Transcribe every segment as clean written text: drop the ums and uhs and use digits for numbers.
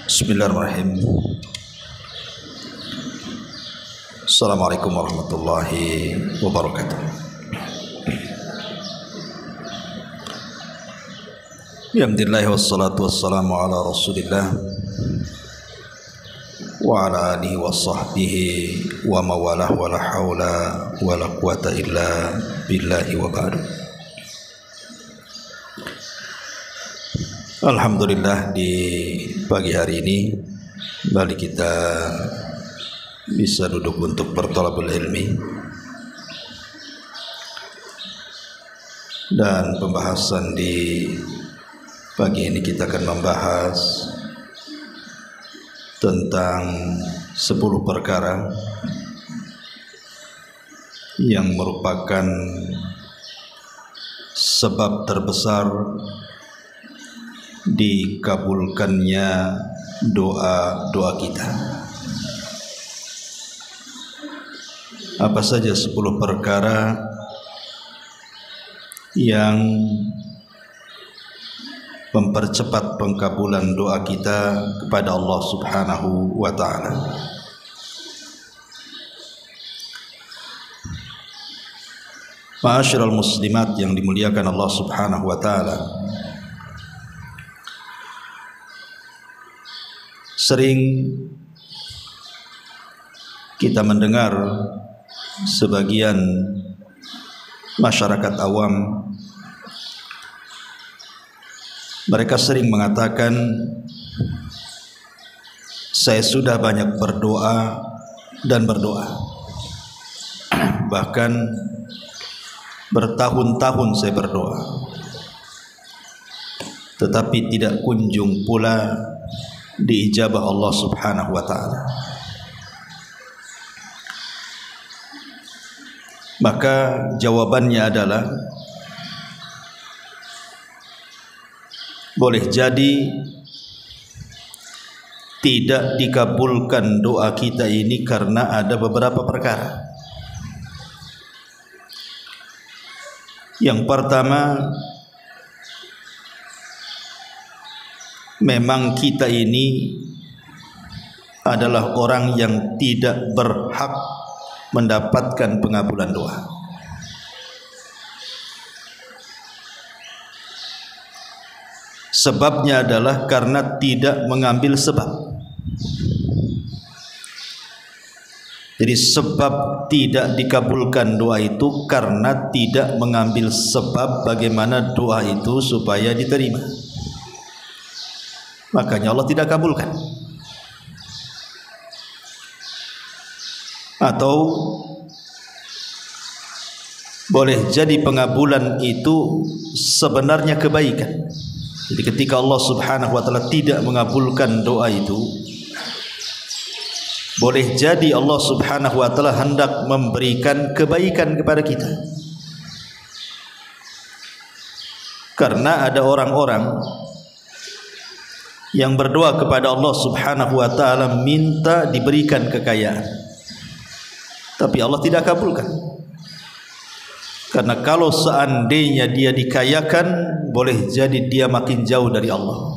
Bismillahirrahmanirrahim. Assalamualaikum warahmatullahi wabarakatuh. Alhamdulillah wassalatu wassalamu ala Rasulillah wa ala alihi wa sahbihi wa mawalah wa la hawla wa la quwata illa billahi wa ba'du. Alhamdulillah, di pagi hari ini kembali kita bisa duduk untuk berthalabul ilmi, dan pembahasan di pagi ini kita akan membahas tentang 10 perkara yang merupakan sebab terbesar dikabulkannya doa-doa kita. Apa saja 10 perkara yang mempercepat pengkabulan doa kita kepada Allah Subhanahu wa ta'ala? Ma'asyiral muslimat yang dimuliakan Allah Subhanahu wa ta'ala, sering kita mendengar sebagian masyarakat awam, mereka sering mengatakan, saya sudah banyak berdoa dan berdoa, bahkan bertahun-tahun saya berdoa, tetapi tidak kunjung pula diijabah Allah Subhanahu wa ta'ala. Maka jawabannya adalah, boleh jadi tidak dikabulkan doa kita ini karena ada beberapa perkara. Yang pertama, memang kita ini adalah orang yang tidak berhak mendapatkan pengabulan doa. Sebabnya adalah karena tidak mengambil sebab. Jadi sebab tidak dikabulkan doa itu karena tidak mengambil sebab bagaimana doa itu supaya diterima. Makanya Allah tidak kabulkan. Atau boleh jadi pengabulan itu sebenarnya kebaikan. Jadi ketika Allah Subhanahu wa ta'ala tidak mengabulkan doa itu, boleh jadi Allah Subhanahu wa ta'ala hendak memberikan kebaikan kepada kita. Karena ada orang-orang yang berdoa kepada Allah Subhanahu wa ta'ala minta diberikan kekayaan, tapi Allah tidak kabulkan. Karena kalau seandainya dia dikayakan, boleh jadi dia makin jauh dari Allah.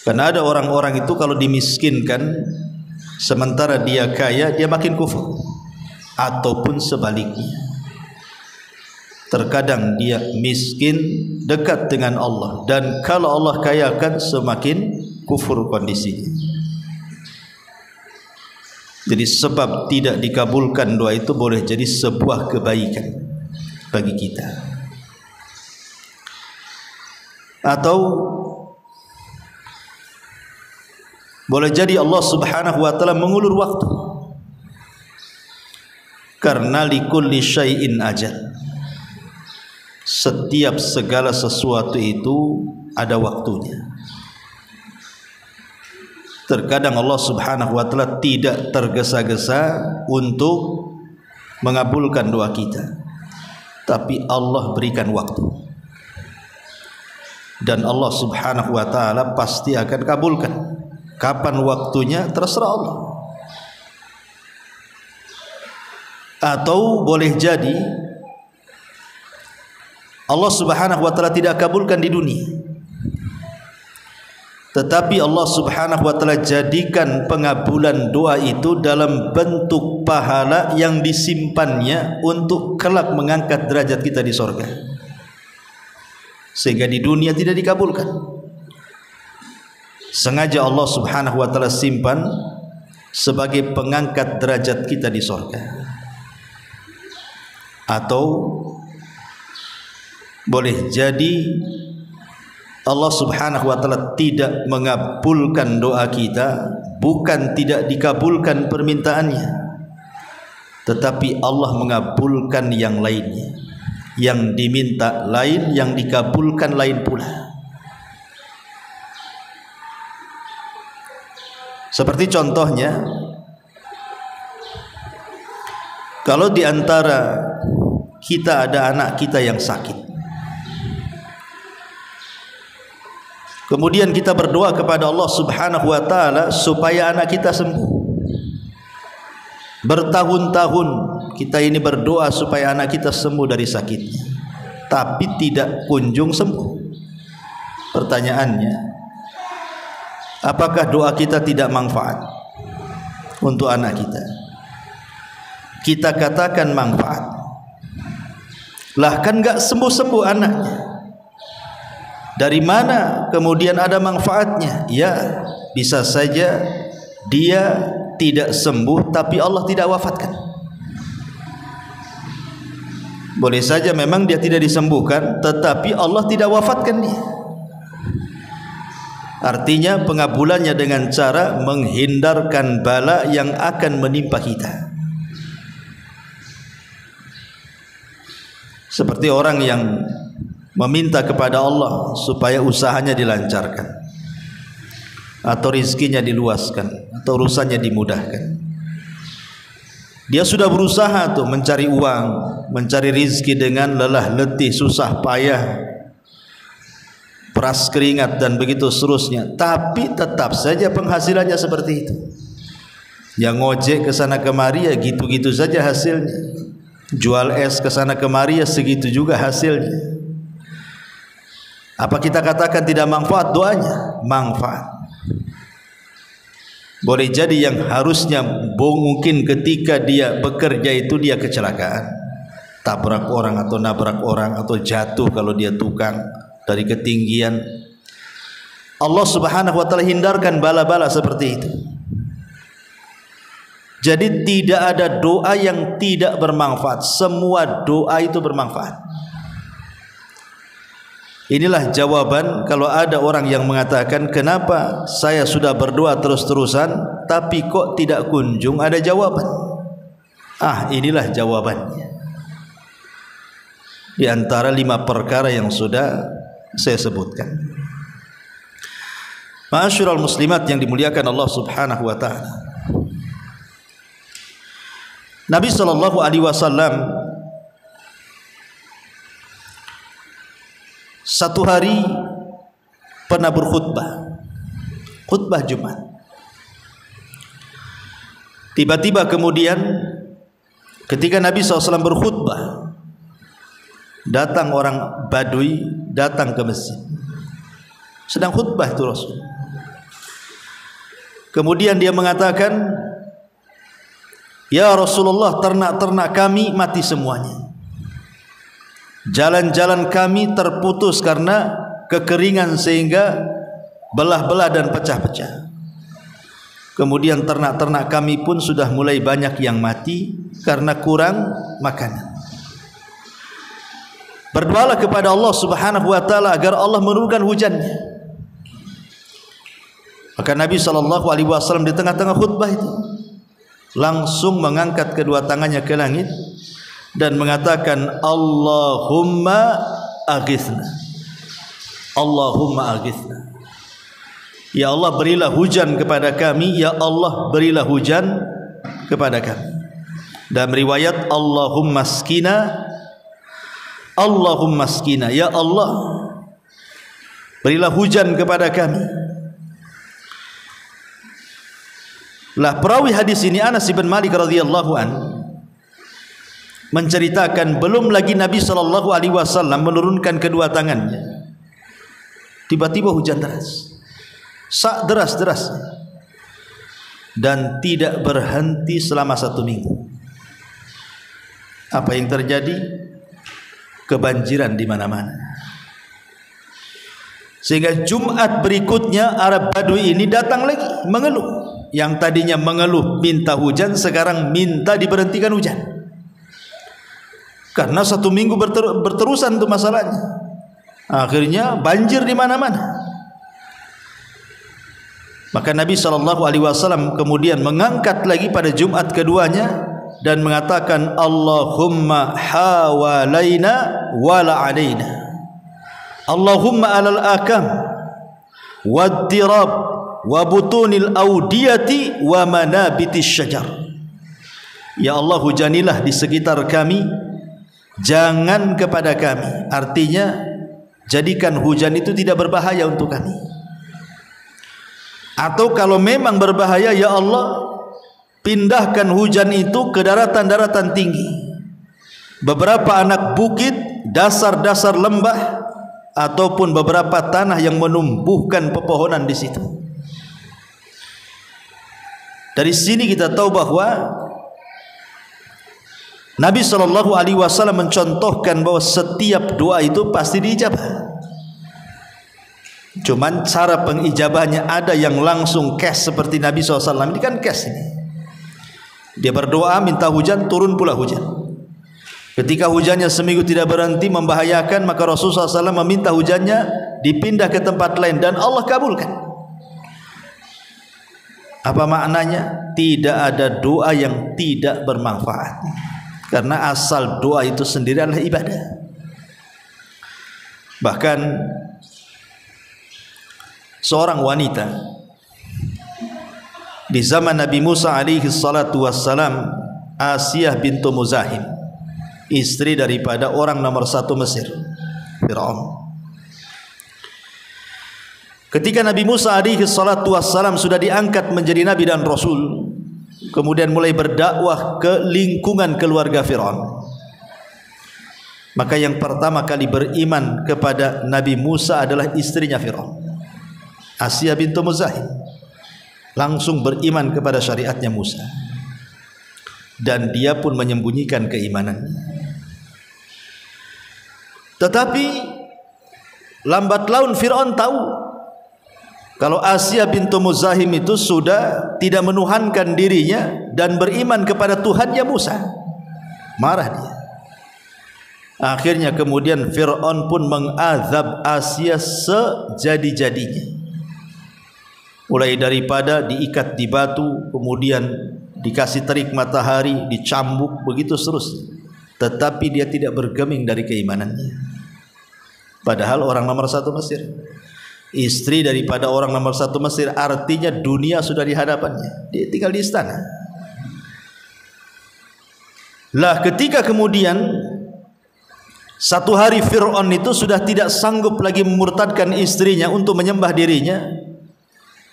Karena ada orang-orang itu kalau dimiskinkan sementara dia kaya, dia makin kufur. Ataupun sebaliknya, terkadang dia miskin dekat dengan Allah, dan kalau Allah kayakan semakin kufur kondisinya. Jadi sebab tidak dikabulkan doa itu boleh jadi sebuah kebaikan bagi kita. Atau boleh jadi Allah Subhanahu wa ta'ala mengulur waktu, karena likulli syai'in ajal. Setiap segala sesuatu itu ada waktunya. Terkadang Allah Subhanahu wa ta'ala tidak tergesa-gesa untuk mengabulkan doa kita, tapi Allah berikan waktu, dan Allah Subhanahu wa ta'ala pasti akan kabulkan. Kapan waktunya terserah Allah. Atau boleh jadi Allah Subhanahu wa taala tidak kabulkan di dunia, tetapi Allah Subhanahu wa taala jadikan pengabulan doa itu dalam bentuk pahala yang disimpannya untuk kelak mengangkat derajat kita di surga, sehingga di dunia tidak dikabulkan. Sengaja Allah Subhanahu wa taala simpan sebagai pengangkat derajat kita di surga. Atau boleh jadi Allah Subhanahu wa taala tidak mengabulkan doa kita, bukan tidak dikabulkan permintaannya, tetapi Allah mengabulkan yang lainnya. Yang diminta lain, yang dikabulkan lain pula. Seperti contohnya, kalau di antara kita ada anak kita yang sakit, kemudian kita berdoa kepada Allah Subhanahu wa taala supaya anak kita sembuh. Bertahun-tahun kita ini berdoa supaya anak kita sembuh dari sakitnya, tapi tidak kunjung sembuh. Pertanyaannya, apakah doa kita tidak manfaat untuk anak kita? Kita katakan manfaat. Lah kan enggak sembuh-sembuh anaknya. Dari mana kemudian ada manfaatnya? Ya, bisa saja dia tidak sembuh tapi Allah tidak wafatkan. Boleh saja memang dia tidak disembuhkan tetapi Allah tidak wafatkan dia. Artinya pengabulannya dengan cara menghindarkan bala yang akan menimpa kita. Seperti orang yang meminta kepada Allah supaya usahanya dilancarkan, atau rizkinya diluaskan, atau urusannya dimudahkan. Dia sudah berusaha tuh mencari uang, mencari rizki dengan lelah letih, susah payah, peras keringat dan begitu seterusnya, tapi tetap saja penghasilannya seperti itu. Yang ngojek ke sana kemari ya gitu-gitu saja hasilnya. Jual es ke sana kemari ya segitu juga hasilnya. Apa kita katakan tidak manfaat doanya? Manfaat. Boleh jadi yang harusnya mungkin ketika dia bekerja itu dia kecelakaan, tabrak orang atau nabrak orang atau jatuh kalau dia tukang dari ketinggian. Allah Subhanahu wa taala hindarkan bala-bala seperti itu. Jadi tidak ada doa yang tidak bermanfaat. Semua doa itu bermanfaat. Inilah jawaban kalau ada orang yang mengatakan, kenapa saya sudah berdoa terus-terusan tapi kok tidak kunjung ada jawaban. Inilah jawabannya. Di antara 5 perkara yang sudah saya sebutkan. Ma'asyiral muslimat yang dimuliakan Allah Subhanahu wa taala. Nabi sallallahu alaihi wasallam satu hari pernah berkhutbah, khutbah Jumat. Tiba-tiba kemudian ketika Nabi SAW berkhutbah, datang orang Badui datang ke masjid. Sedang khutbah itu Rasul. Kemudian dia mengatakan, "Ya Rasulullah, ternak-ternak kami mati semuanya. Jalan-jalan kami terputus karena kekeringan sehingga belah-belah dan pecah-pecah. Kemudian ternak-ternak kami pun sudah mulai banyak yang mati karena kurang makanan. Berdoalah kepada Allah Subhanahu wa taala agar Allah menurunkan hujannya." Maka Nabi SAW di tengah-tengah khutbah itu langsung mengangkat kedua tangannya ke langit dan mengatakan, Allahumma aghithna, Allahumma aghithna. Ya Allah, berilah hujan kepada kami. Ya Allah, berilah hujan kepada kami. Dan riwayat Allahumma skina, Allahumma skina. Ya Allah, berilah hujan kepada kami. Lah perawi hadis ini Anas bin Malik radhiyallahu an menceritakan belum lagi Nabi SAW menurunkan kedua tangannya, tiba-tiba hujan deras, sak deras-deras, dan tidak berhenti selama 1 minggu. Apa yang terjadi? Kebanjiran di mana-mana. Sehingga Jumat berikutnya Arab Badui ini datang lagi mengeluh. Yang tadinya mengeluh minta hujan, sekarang minta diberhentikan hujan. Karena 1 minggu berterusan itu masalahnya. Akhirnya banjir di mana-mana. Maka Nabi SAW kemudian mengangkat lagi pada Jumat keduanya dan mengatakan, Allahumma hawalaina wala alaina, Allahumma alal akam waddirab wa butunil audiyati wa manabitis syajar. Ya Allah, hujanilah di sekitar kami, jangan kepada kami. Artinya jadikan hujan itu tidak berbahaya untuk kami. Atau kalau memang berbahaya, ya Allah, pindahkan hujan itu ke daratan-daratan tinggi, beberapa anak bukit, dasar-dasar lembah, ataupun beberapa tanah yang menumbuhkan pepohonan di situ. Dari sini kita tahu bahwa Nabi SAW mencontohkan bahwa setiap doa itu pasti diijabah. Cuman cara pengijabahnya ada yang langsung cash seperti Nabi SAW. Ini kan cash ini. Dia berdoa minta hujan, turun pula hujan. Ketika hujannya seminggu tidak berhenti membahayakan, maka Rasulullah SAW meminta hujannya dipindah ke tempat lain dan Allah kabulkan. Apa maknanya? Tidak ada doa yang tidak bermanfaat, karena asal doa itu sendiri adalah ibadah. Bahkan seorang wanita di zaman Nabi Musa alaihi salatu wassalam, Asiyah bintu Muzahim, istri daripada orang nomor 1 Mesir, Fir'aun. Ketika Nabi Musa alaihi salatu wassalam sudah diangkat menjadi nabi dan rasul, kemudian mulai berdakwah ke lingkungan keluarga Fir'aun, maka yang pertama kali beriman kepada Nabi Musa adalah istrinya Fir'aun, Asiyah bintu Muzahim. Langsung beriman kepada syariatnya Musa, dan dia pun menyembunyikan keimanannya. Tetapi lambat laun Fir'aun tahu kalau Asiyah bintu Muzahim itu sudah tidak menuhankan dirinya dan beriman kepada Tuhannya Musa. Marah dia. Akhirnya kemudian Fir'aun pun mengazab Asiyah sejadi-jadinya. Mulai daripada diikat di batu, kemudian dikasih terik matahari, dicambuk, begitu seterusnya. Tetapi dia tidak bergeming dari keimanannya. Padahal orang nomor 1 Mesir, istri daripada orang nomor 1 Mesir, artinya dunia sudah di hadapannya. Dia tinggal di istana. Lah ketika kemudian satu hari Fir'aun itu sudah tidak sanggup lagi memurtadkan istrinya untuk menyembah dirinya,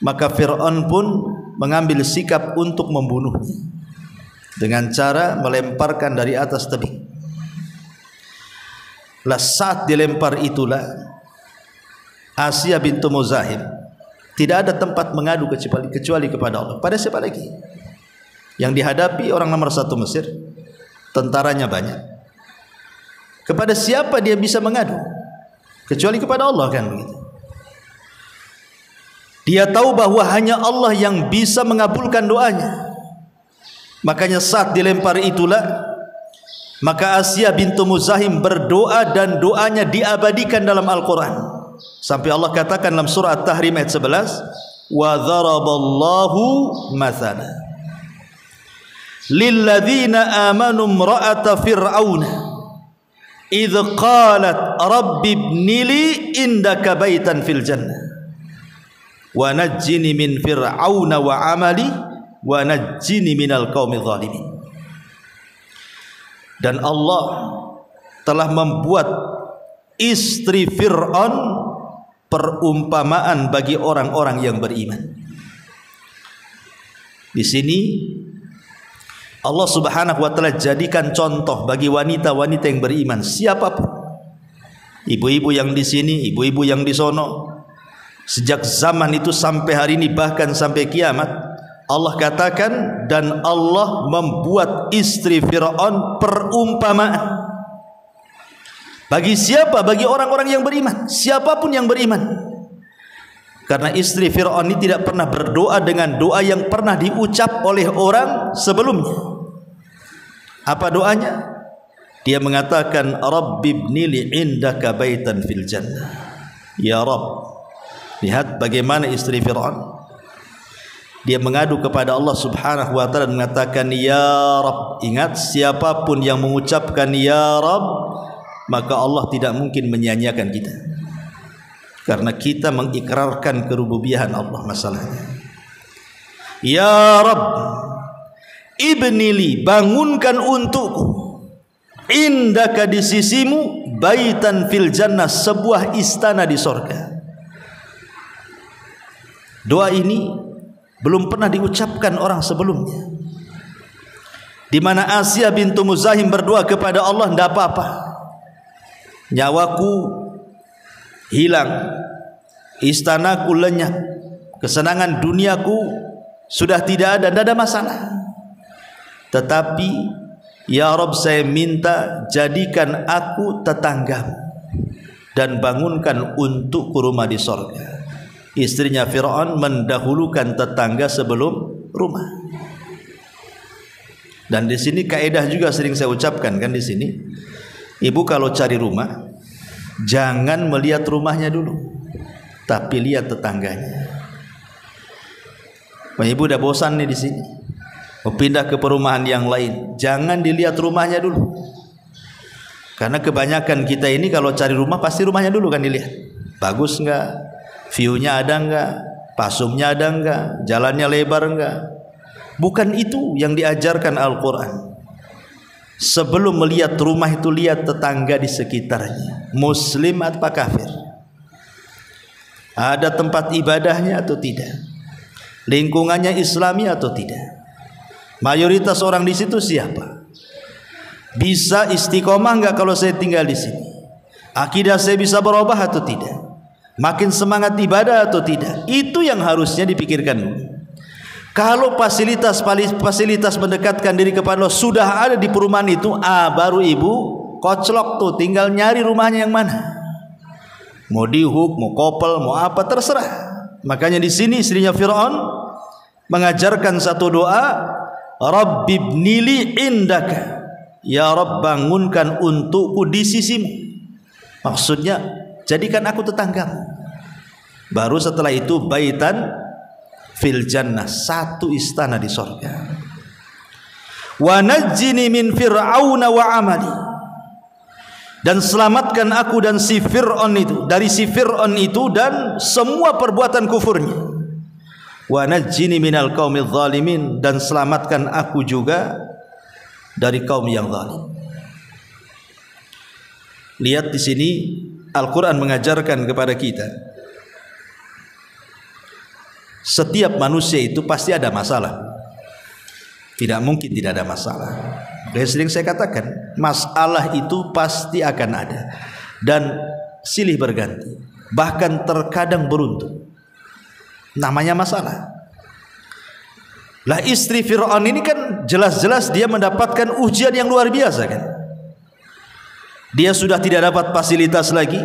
maka Fir'aun pun mengambil sikap untuk membunuhnya dengan cara melemparkan dari atas tebing. Lah saat dilempar itulah Asiyah bintu Muzahim tidak ada tempat mengadu kecuali kepada Allah. Pada siapa lagi? Yang dihadapi orang nomor 1 Mesir, tentaranya banyak. Kepada siapa dia bisa mengadu kecuali kepada Allah, kan begitu. Dia tahu bahwa hanya Allah yang bisa mengabulkan doanya. Makanya saat dilempar itulah, maka Asiyah bintu Muzahim berdoa dan doanya diabadikan dalam Al-Quran. Sampai Allah katakan dalam surah At-Tahrim ayat 11, wa dharaballahu mathala lilladzina amanu imra'ata fir'auna idh qalat rabbi ibnili indaka baitan fil jannah wa najjini min fir'auna wa amali wa najjini minal qaumidh dhalimin. Dan Allah telah membuat istri Fir'aun perumpamaan bagi orang-orang yang beriman. Di sini Allah Subhanahu wa taala jadikan contoh bagi wanita-wanita yang beriman, siapapun. Ibu-ibu yang di sini, ibu-ibu yang di sono. Sejak zaman itu sampai hari ini, bahkan sampai kiamat, Allah katakan, dan Allah membuat istri Fir'aun perumpamaan. Bagi siapa? Bagi orang-orang yang beriman, siapapun yang beriman. Karena istri Fir'aun ini tidak pernah berdoa dengan doa yang pernah diucap oleh orang sebelumnya. Apa doanya? Dia mengatakan, Rabbibni li'indaka baitan fil jannah. Ya Rabb. Lihat bagaimana istri Fir'aun. Dia mengadu kepada Allah Subhanahu wa ta'ala dan mengatakan, Ya Rabb. Ingat, siapapun yang mengucapkan Ya Rabb, maka Allah tidak mungkin menyia-nyiakan kita. Karena kita mengikrarkan kerububiahan Allah masalahnya. Ya Rabb, ibnili, bangunkan untukku, indaka, di sisimu, baitan fil jannah, sebuah istana di sorga. Doa ini belum pernah diucapkan orang sebelumnya. Di mana Asiyah bintu Muzahim berdoa kepada Allah, tidak apa-apa, nyawaku hilang, istanaku lenyap, kesenangan duniaku sudah tidak ada masalah. Tetapi ya Rabb, saya minta jadikan aku tetanggamu dan bangunkan untukku rumah di sorga. Istrinya Fir'aun mendahulukan tetangga sebelum rumah. Dan di sini kaidah juga sering saya ucapkan kan di sini. Ibu kalau cari rumah, jangan melihat rumahnya dulu, tapi lihat tetangganya. Ibu udah bosan nih di sini, mau pindah ke perumahan yang lain, jangan dilihat rumahnya dulu. Karena kebanyakan kita ini kalau cari rumah pasti rumahnya dulu kan dilihat. Bagus enggak? View-nya ada enggak? Pasumnya ada enggak? Jalannya lebar enggak? Bukan itu yang diajarkan Al-Quran. Sebelum melihat rumah itu, lihat tetangga di sekitarnya, muslim atau kafir, ada tempat ibadahnya atau tidak, lingkungannya Islami atau tidak, mayoritas orang di situ siapa, bisa istiqomah enggak kalau saya tinggal di sini, akidah saya bisa berubah atau tidak, makin semangat ibadah atau tidak. Itu yang harusnya dipikirkan. Kalau fasilitas mendekatkan diri kepada Allah sudah ada di perumahan itu, baru ibu koclok tuh, tinggal nyari rumahnya yang mana. Mau dihuk, mau kopel, mau apa, terserah. Makanya di sini istrinya Fir'aun mengajarkan satu doa, Rabbibnili indaka, ya Rabb, bangunkan untukku di sisimu. Maksudnya jadikan aku tetanggamu. Baru setelah itu baitan fil jannah, satu istana di sorga. Wa najjini min fir'auna wa amali, dan selamatkan aku dan si Fir'aun itu, dari si Fir'aun itu dan semua perbuatan kufurnya. Wa najjini minal qaumidz zalimin, dan selamatkan aku juga dari kaum yang zalim. Lihat di sini Al-Quran mengajarkan kepada kita, setiap manusia itu pasti ada masalah. Tidak mungkin tidak ada masalah. Sering saya katakan, masalah itu pasti akan ada dan silih berganti, bahkan terkadang beruntun. Namanya masalah. Lah istri Fir'aun ini kan jelas-jelas dia mendapatkan ujian yang luar biasa kan. Dia sudah tidak dapat fasilitas lagi,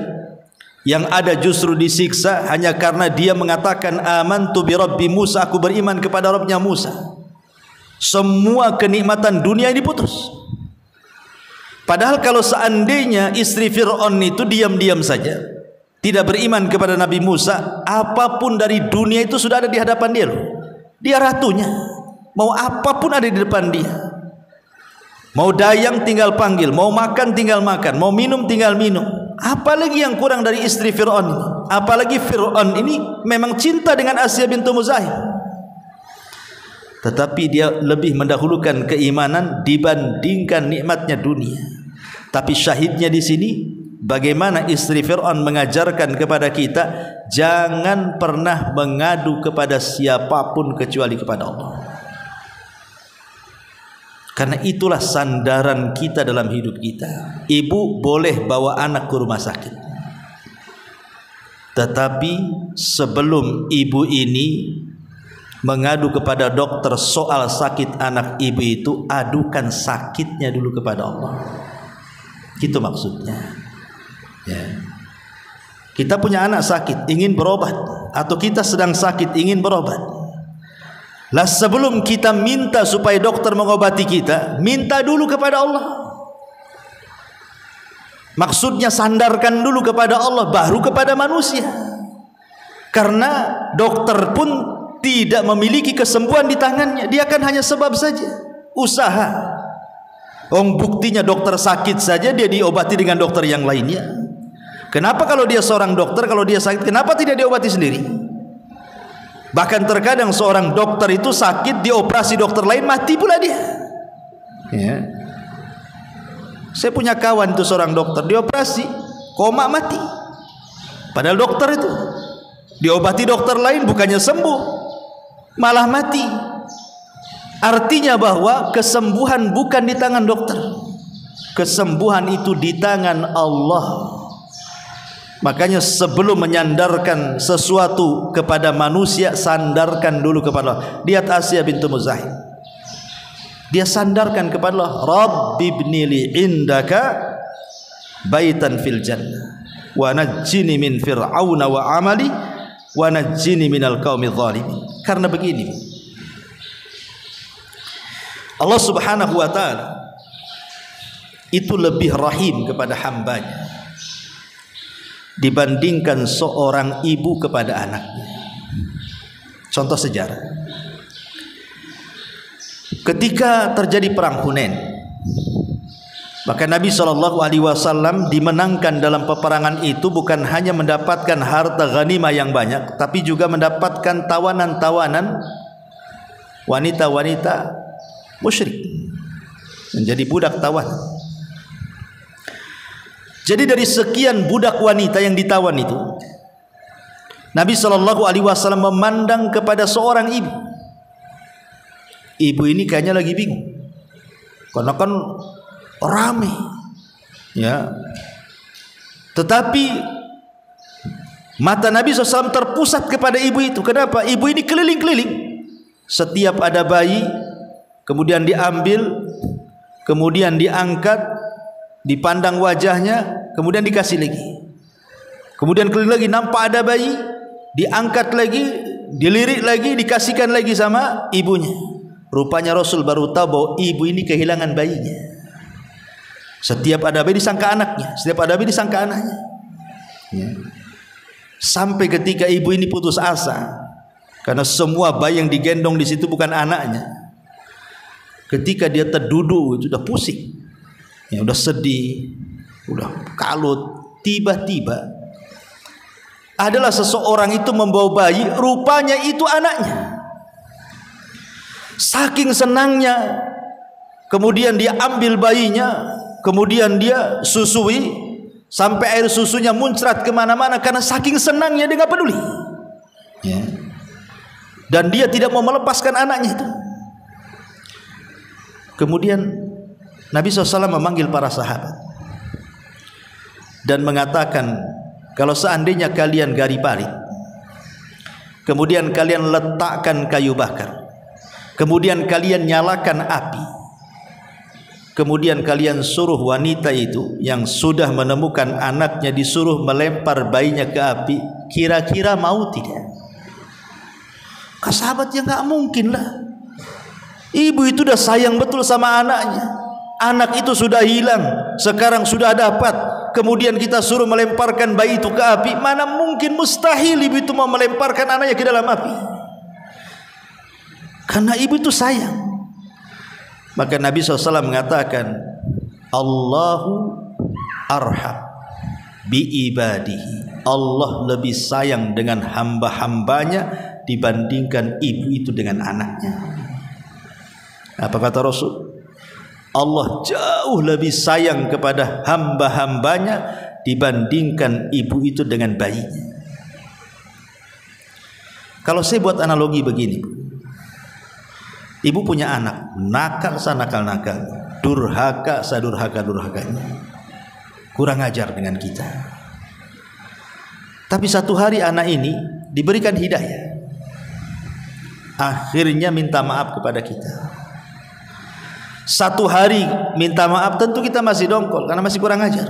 yang ada justru disiksa hanya karena dia mengatakan amantu bi rabbi Musa, aku beriman kepada Rabbnya Musa. Semua kenikmatan dunia ini putus. Padahal kalau seandainya istri Fir'aun itu diam-diam saja, tidak beriman kepada Nabi Musa, apapun dari dunia itu sudah ada di hadapan dia loh. Dia ratunya, mau apapun ada di depan dia. Mau dayang tinggal panggil, mau makan tinggal makan, mau minum tinggal minum. Apalagi yang kurang dari istri Fir'aun ini? Apalagi Fir'aun ini memang cinta dengan Asiyah bintu Muzahim, tetapi dia lebih mendahulukan keimanan dibandingkan nikmatnya dunia. Tapi syahidnya di sini, bagaimana istri Fir'aun mengajarkan kepada kita, jangan pernah mengadu kepada siapapun kecuali kepada Allah. Karena itulah sandaran kita dalam hidup kita. Ibu boleh bawa anak ke rumah sakit, tetapi sebelum ibu ini mengadu kepada dokter soal sakit anak ibu itu, adukan sakitnya dulu kepada Allah. Itu maksudnya. Ya. Kita punya anak sakit, ingin berobat, atau kita sedang sakit, ingin berobat. Lah sebelum kita minta supaya dokter mengobati kita, minta dulu kepada Allah. Maksudnya sandarkan dulu kepada Allah, baru kepada manusia. Karena dokter pun tidak memiliki kesembuhan di tangannya, dia kan hanya sebab saja, usaha. Buktinya dokter sakit saja dia diobati dengan dokter yang lainnya. Kenapa kalau dia seorang dokter, kalau dia sakit, kenapa tidak diobati sendiri? Bahkan terkadang seorang dokter itu sakit, dioperasi dokter lain, mati pula dia. Ya. Saya punya kawan itu seorang dokter, dioperasi, koma, mati. Padahal dokter itu diobati dokter lain, bukannya sembuh, malah mati. Artinya bahwa kesembuhan bukan di tangan dokter, kesembuhan itu di tangan Allah. Makanya sebelum menyandarkan sesuatu kepada manusia, sandarkan dulu kepada Allah. Lihat Asiyah bintu Muzahid, dia sandarkan kepada Allah, Rabbi ibnili indaka baitan fil jannah wa najjini min fir'auna wa amali wa najjini minal qaumidz zalimin. Karena begini, Allah Subhanahu wa ta'ala itu lebih rahim kepada hambanya dibandingkan seorang ibu kepada anaknya. Contoh sejarah, ketika terjadi perang Hunain, maka Nabi SAW dimenangkan dalam peperangan itu bukan hanya mendapatkan harta ghanimah yang banyak, tapi juga mendapatkan tawanan-tawanan wanita-wanita musyrik, menjadi budak tawanan. Jadi dari sekian budak wanita yang ditawan itu, Nabi SAW memandang kepada seorang ibu. Ibu ini kayaknya lagi bingung, karena kan ramai, ya. Tetapi mata Nabi SAW terpusat kepada ibu itu. Kenapa? Ibu ini keliling-keliling. Setiap ada bayi, kemudian diambil, kemudian diangkat, dipandang wajahnya, kemudian dikasih lagi. Kemudian keliling lagi, nampak ada bayi, diangkat lagi, dilirik lagi, dikasihkan lagi sama ibunya. Rupanya Rasul baru tahu bahwa ibu ini kehilangan bayinya. Setiap ada bayi disangka anaknya, setiap ada bayi disangka anaknya. Ya. Sampai ketika ibu ini putus asa, karena semua bayi yang digendong di situ bukan anaknya. Ketika dia terduduk, itu udah pusing. Ya, udah sedih, udah kalut. Tiba-tiba adalah seseorang itu membawa bayi, rupanya itu anaknya. Saking senangnya, kemudian dia ambil bayinya, kemudian dia susui sampai air susunya muncrat kemana-mana karena saking senangnya, dia nggak peduli. Ya. Dan dia tidak mau melepaskan anaknya itu. Kemudian Nabi SAW memanggil para sahabat dan mengatakan, kalau seandainya kalian gari parit, kemudian kalian letakkan kayu bakar, kemudian kalian nyalakan api, kemudian kalian suruh wanita itu yang sudah menemukan anaknya, disuruh melempar bayinya ke api, kira-kira mau tidak? Sahabatnya nggak mungkin lah. Ibu itu udah sayang betul sama anaknya. Anak itu sudah hilang, sekarang sudah dapat, kemudian kita suruh melemparkan bayi itu ke api. Mana mungkin, mustahil ibu itu mau melemparkan anaknya ke dalam api. Karena ibu itu sayang. Maka Nabi SAW mengatakan, Allahu arham bi ibadihi. Allah lebih sayang dengan hamba-hambanya dibandingkan ibu itu dengan anaknya. Apa kata Rasul? Allah jauh lebih sayang kepada hamba-hambanya dibandingkan ibu itu dengan bayinya. Kalau saya buat analogi begini, Ibu punya anak, nakal sanakal-nakal, durhaka sadurhaka-durhakanya, kurang ajar dengan kita. Tapi satu hari anak ini diberikan hidayah, akhirnya minta maaf kepada kita. Satu hari minta maaf, tentu kita masih dongkol karena masih kurang ajar.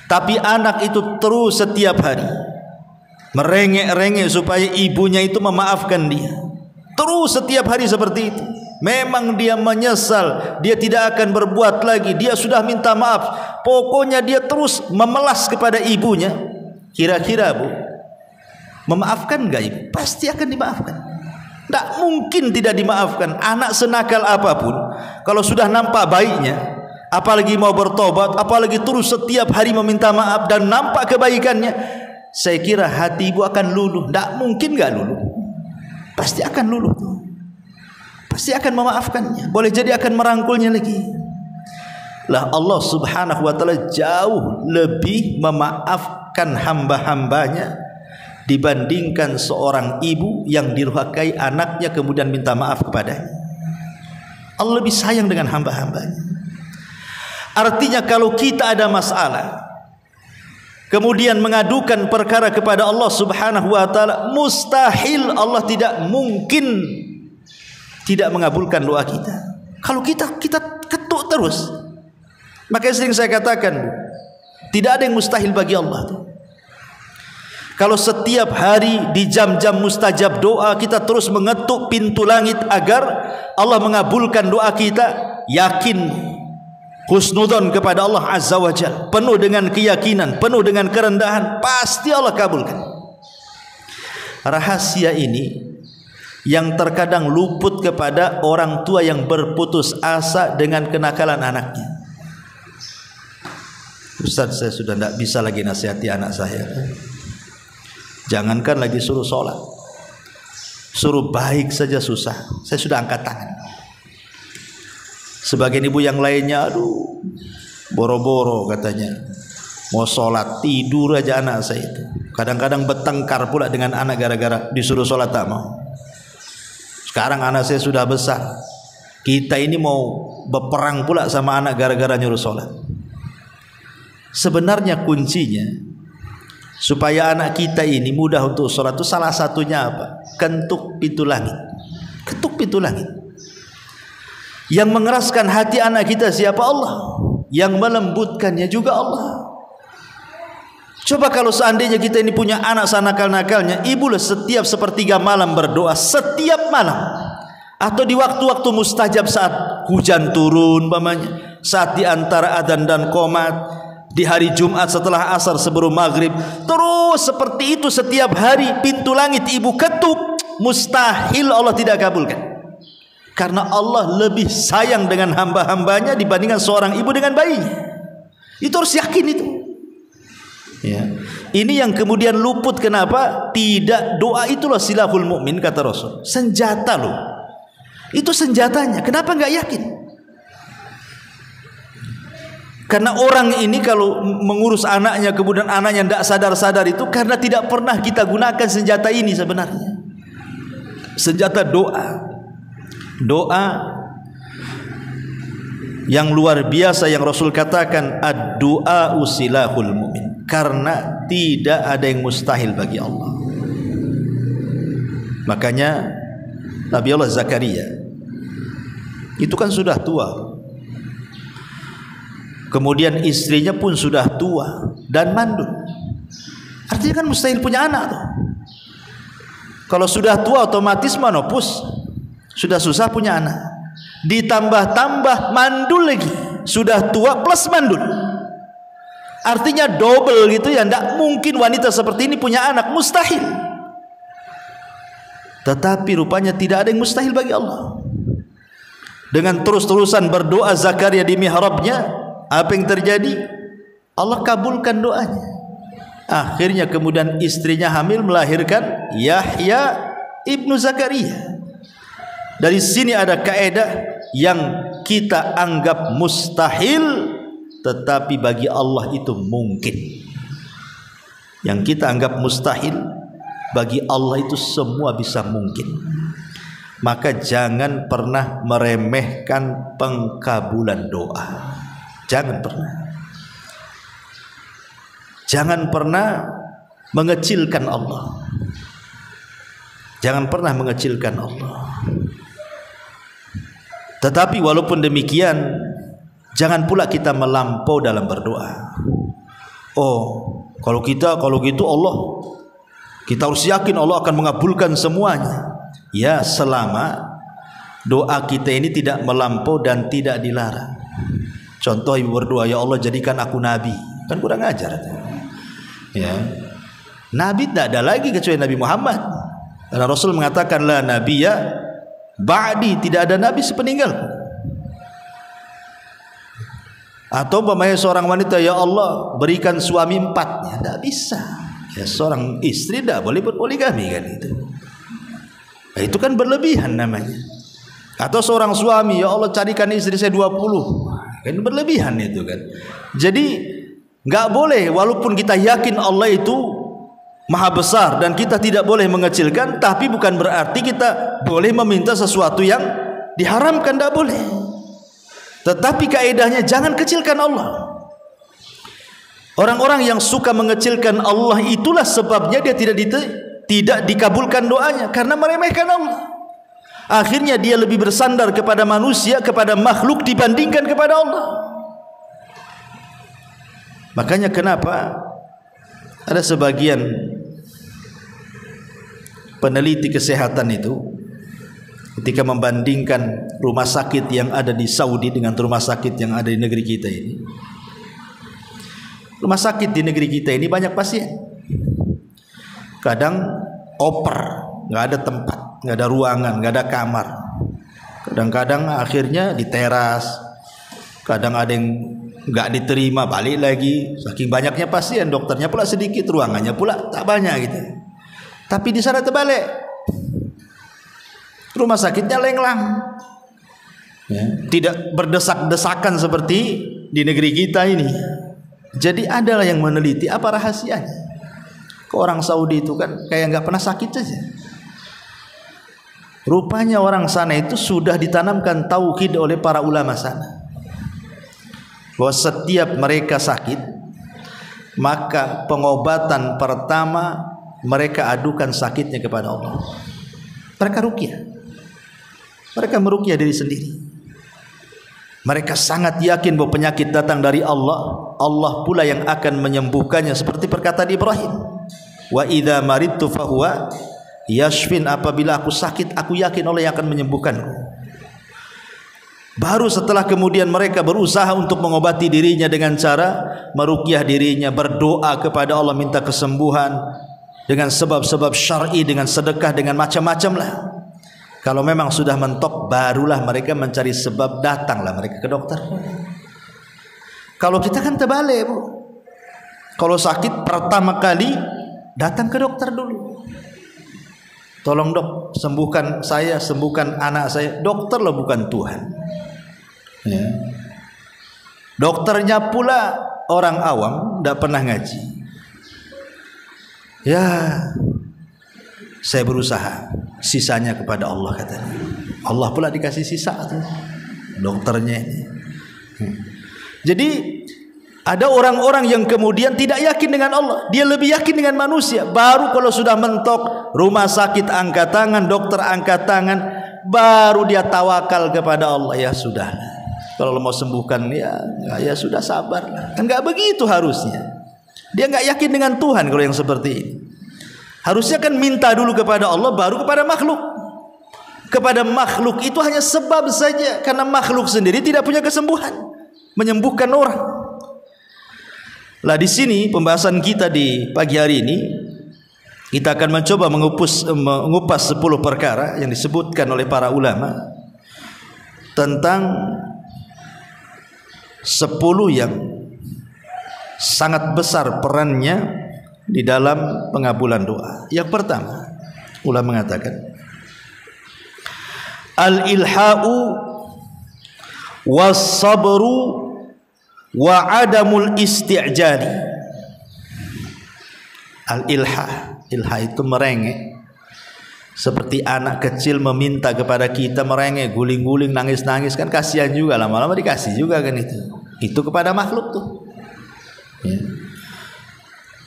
Tapi anak itu terus setiap hari merengek-rengek supaya ibunya itu memaafkan dia. Terus setiap hari seperti itu. Memang dia menyesal, dia tidak akan berbuat lagi, dia sudah minta maaf. Pokoknya dia terus memelas kepada ibunya. Kira-kira Bu, memaafkan gak ibu? Pasti akan dimaafkan. Tidak mungkin tidak dimaafkan. Anak senakal apapun, kalau sudah nampak baiknya, apalagi mau bertobat, apalagi terus setiap hari meminta maaf dan nampak kebaikannya, saya kira hati ibu akan luluh. Tidak mungkin gak luluh, pasti akan luluh, pasti akan memaafkannya. Boleh jadi akan merangkulnya lagi. Lah Allah subhanahu wa ta'ala jauh lebih memaafkan hamba-hambanya dibandingkan seorang ibu yang dirhakai anaknya kemudian minta maaf kepadanya. Allah lebih sayang dengan hamba-hambanya. Artinya kalau kita ada masalah kemudian mengadukan perkara kepada Allah subhanahu wa ta'ala, mustahil, Allah tidak mungkin tidak mengabulkan doa kita. Kalau kita ketuk terus. Makanya sering saya katakan, tidak ada yang mustahil bagi Allah. Kalau setiap hari di jam-jam mustajab doa kita terus mengetuk pintu langit agar Allah mengabulkan doa kita, yakin, husnudzon kepada Allah azza wa jalla, penuh dengan keyakinan, penuh dengan kerendahan, pasti Allah kabulkan. Rahasia ini yang terkadang luput kepada orang tua yang berputus asa dengan kenakalan anaknya. Ustaz, saya sudah tidak bisa lagi nasihati anak saya. Jangankan lagi suruh sholat, suruh baik saja susah. Saya sudah angkat tangan. Sebagian ibu yang lainnya, aduh, boro-boro katanya mau sholat, tidur aja anak saya itu. Kadang-kadang bertengkar pula dengan anak gara-gara disuruh sholat tak mau. Sekarang anak saya sudah besar, kita ini mau berperang pula sama anak gara-gara nyuruh sholat. Sebenarnya kuncinya supaya anak kita ini mudah untuk sholat itu salah satunya apa? Ketuk pintu langit. Ketuk pintu langit. Yang mengeraskan hati anak kita siapa? Allah. Yang melembutkannya juga Allah. Coba kalau seandainya kita ini punya anak sanakal-nakalnya, ibu setiap sepertiga malam berdoa, setiap malam, atau di waktu-waktu mustajab saat hujan turun, umpamanya, saat di antara adzan dan qomat, di hari Jumat setelah asar sebelum maghrib, terus seperti itu setiap hari pintu langit ibu ketuk, mustahil Allah tidak kabulkan. Karena Allah lebih sayang dengan hamba-hambanya dibandingkan seorang ibu dengan bayinya. Itu harus yakin itu. Ya. Ini yang kemudian luput. Kenapa? Tidak, doa itulah silahul mukmin kata Rasul. Senjata loh. Itu senjatanya. Kenapa nggak yakin? Karena orang ini kalau mengurus anaknya kemudian anaknya tidak sadar-sadar itu karena tidak pernah kita gunakan senjata ini sebenarnya. Senjata doa. Doa yang luar biasa yang Rasul katakan ad-du'a usilahul mu'min, karena tidak ada yang mustahil bagi Allah. Makanya Nabi Allah Zakaria itu kan sudah tua, kemudian istrinya pun sudah tua dan mandul. Artinya kan mustahil punya anak tuh. Kalau sudah tua otomatis menopause, sudah susah punya anak. Ditambah-tambah mandul lagi, sudah tua plus mandul. Artinya double gitu ya. Tidak mungkin wanita seperti ini punya anak, mustahil. Tetapi rupanya tidak ada yang mustahil bagi Allah. Dengan terus-terusan berdoa Zakaria di mihrabnya, apa yang terjadi? Allah kabulkan doanya. Akhirnya kemudian istrinya hamil melahirkan Yahya ibnu Zakaria. Dari sini ada kaidah yang kita anggap mustahil, tetapi bagi Allah itu mungkin. Yang kita anggap mustahil, bagi Allah itu semua bisa mungkin. maka jangan pernah meremehkan pengkabulan doa. Jangan pernah. Jangan pernah mengecilkan Allah. Jangan pernah mengecilkan Allah. Tetapi walaupun demikian, jangan pula kita melampau dalam berdoa. Oh, kalau gitu Allah, kita harus yakin Allah akan mengabulkan semuanya. Ya, selama doa kita ini tidak melampau dan tidak dilarang. Contoh ibu berdoa, ya Allah jadikan aku nabi, kan kurang ajar. Ya, nabi tidak ada lagi kecuali Nabi Muhammad. Karena Rasul mengatakan la nabiyya ba'di, tidak ada nabi sepeninggal. Atau umpamanya seorang wanita, ya Allah berikan suami 4, ya tidak bisa. Ya, seorang istri tidak boleh berpoligami kan itu. Nah, itu kan berlebihan namanya. Atau seorang suami, ya Allah carikan istri saya 20, kan berlebihan itu kan. Jadi nggak boleh, walaupun kita yakin Allah itu maha besar dan kita tidak boleh mengecilkan, tapi bukan berarti kita boleh meminta sesuatu yang diharamkan, tidak boleh. Tetapi kaedahnya jangan kecilkan Allah. Orang-orang yang suka mengecilkan Allah, itulah sebabnya dia tidak dikabulkan doanya, karena meremehkan Allah. Akhirnya dia lebih bersandar kepada manusia, kepada makhluk dibandingkan kepada Allah. Makanya kenapa ada sebagian peneliti kesehatan itu ketika membandingkan rumah sakit yang ada di Saudi dengan rumah sakit yang ada di negeri kita ini. Rumah sakit di negeri kita ini banyak pasien. Kadang oper, nggak ada tempat, nggak ada ruangan, nggak ada kamar. Kadang-kadang akhirnya di teras. Kadang ada yang nggak diterima, balik lagi. Saking banyaknya pasien, dokternya pula sedikit, ruangannya pula tak banyak gitu. Tapi di sana terbalik, rumah sakitnya lenglang, ya, tidak berdesak-desakan seperti di negeri kita ini. Jadi adalah yang meneliti apa rahasianya. Ke orang Saudi itu kan kayak nggak pernah sakit saja. Rupanya orang sana itu sudah ditanamkan tauhid oleh para ulama sana, bahwa setiap mereka sakit, maka pengobatan pertama mereka adukan sakitnya kepada Allah. Mereka ruqyah. Mereka meruqyah diri sendiri. Mereka sangat yakin bahwa penyakit datang dari Allah. Allah pula yang akan menyembuhkannya, seperti perkataan Ibrahim, wa idza maridtu fahuwa yashfin, apabila aku sakit aku yakin Allah yang akan menyembuhkanku. Baru setelah kemudian mereka berusaha untuk mengobati dirinya dengan cara meruqyah dirinya, berdoa kepada Allah minta kesembuhan dengan sebab-sebab syar'i, dengan sedekah, dengan macam-macam lah. Kalau memang sudah mentok, barulah mereka mencari sebab, datanglah mereka ke dokter. Kalau kita kan terbalik, Bu. Kalau sakit pertama kali datang ke dokter dulu. Tolong dok, sembuhkan saya, sembuhkan anak saya. Dokter loh, bukan Tuhan. Ya. Dokternya pula orang awam, tidak pernah ngaji. Ya, saya berusaha, sisanya kepada Allah katanya. Allah pula dikasih sisa tuh, dokternya ini. Jadi ada orang-orang yang kemudian tidak yakin dengan Allah, dia lebih yakin dengan manusia. Baru kalau sudah mentok, rumah sakit angkat tangan, dokter angkat tangan, baru dia tawakal kepada Allah. Ya sudah, kalau mau sembuhkan ya sudah, sabar. Enggak begitu harusnya. Dia enggak yakin dengan Tuhan kalau yang seperti ini. Harusnya kan minta dulu kepada Allah, baru kepada makhluk. Kepada makhluk itu hanya sebab saja, karena makhluk sendiri tidak punya kesembuhan menyembuhkan orang. Lah di sini pembahasan kita di pagi hari ini, kita akan mencoba mengupas 10 perkara yang disebutkan oleh para ulama tentang 10 yang sangat besar perannya di dalam pengabulan doa. Yang pertama, ulama mengatakan al-ilha'u was-sabru wa adamul isti'jali. Al-ilha, ilha itu merengek, Seperti anak kecil meminta kepada kita, merengek, guling-guling, nangis-nangis, kan kasihan juga, lama-lama dikasih juga kan itu. Itu kepada makhluk tuh. Ya.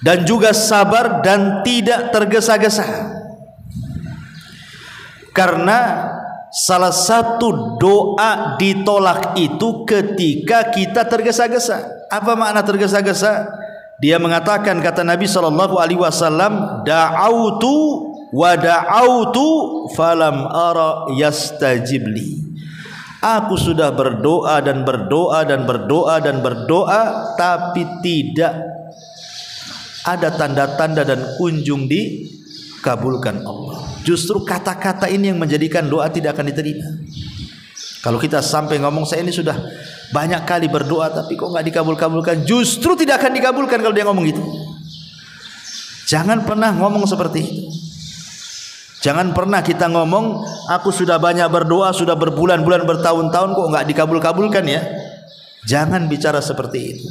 Dan juga sabar dan tidak tergesa-gesa. Karena salah satu doa ditolak itu ketika kita tergesa-gesa. Apa makna tergesa-gesa? Dia mengatakan, kata Nabi SAW, da'autu wa da'autu falam ara yastajibli. Aku sudah berdoa dan berdoa dan berdoa dan berdoa, tapi tidak ada tanda-tanda dan kunjung dikabulkan Allah. Justru kata-kata ini yang menjadikan doa tidak akan diterima. Kalau kita sampai ngomong, saya ini sudah banyak kali berdoa tapi kok nggak dikabul-kabulkan, justru tidak akan dikabulkan kalau dia ngomong gitu. Jangan pernah ngomong seperti itu. Jangan pernah kita ngomong, aku sudah banyak berdoa, sudah berbulan-bulan, bertahun-tahun kok nggak dikabul-kabulkan ya. Jangan bicara seperti itu.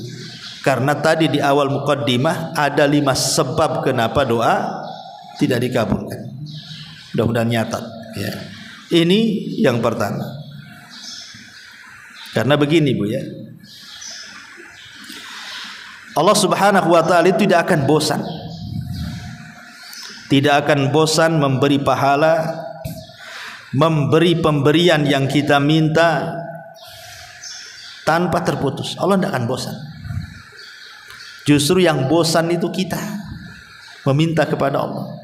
Karena tadi di awal muqaddimah ada 5 sebab kenapa doa tidak dikabulkan. Mudah-mudahan nyatat ya. Ini yang pertama. Karena begini Bu ya, Allah Subhanahu wa ta'ala tidak akan bosan, tidak akan bosan memberi pahala, memberi pemberian yang kita minta tanpa terputus. Allah tidak akan bosan. Justru yang bosan itu kita meminta kepada Allah.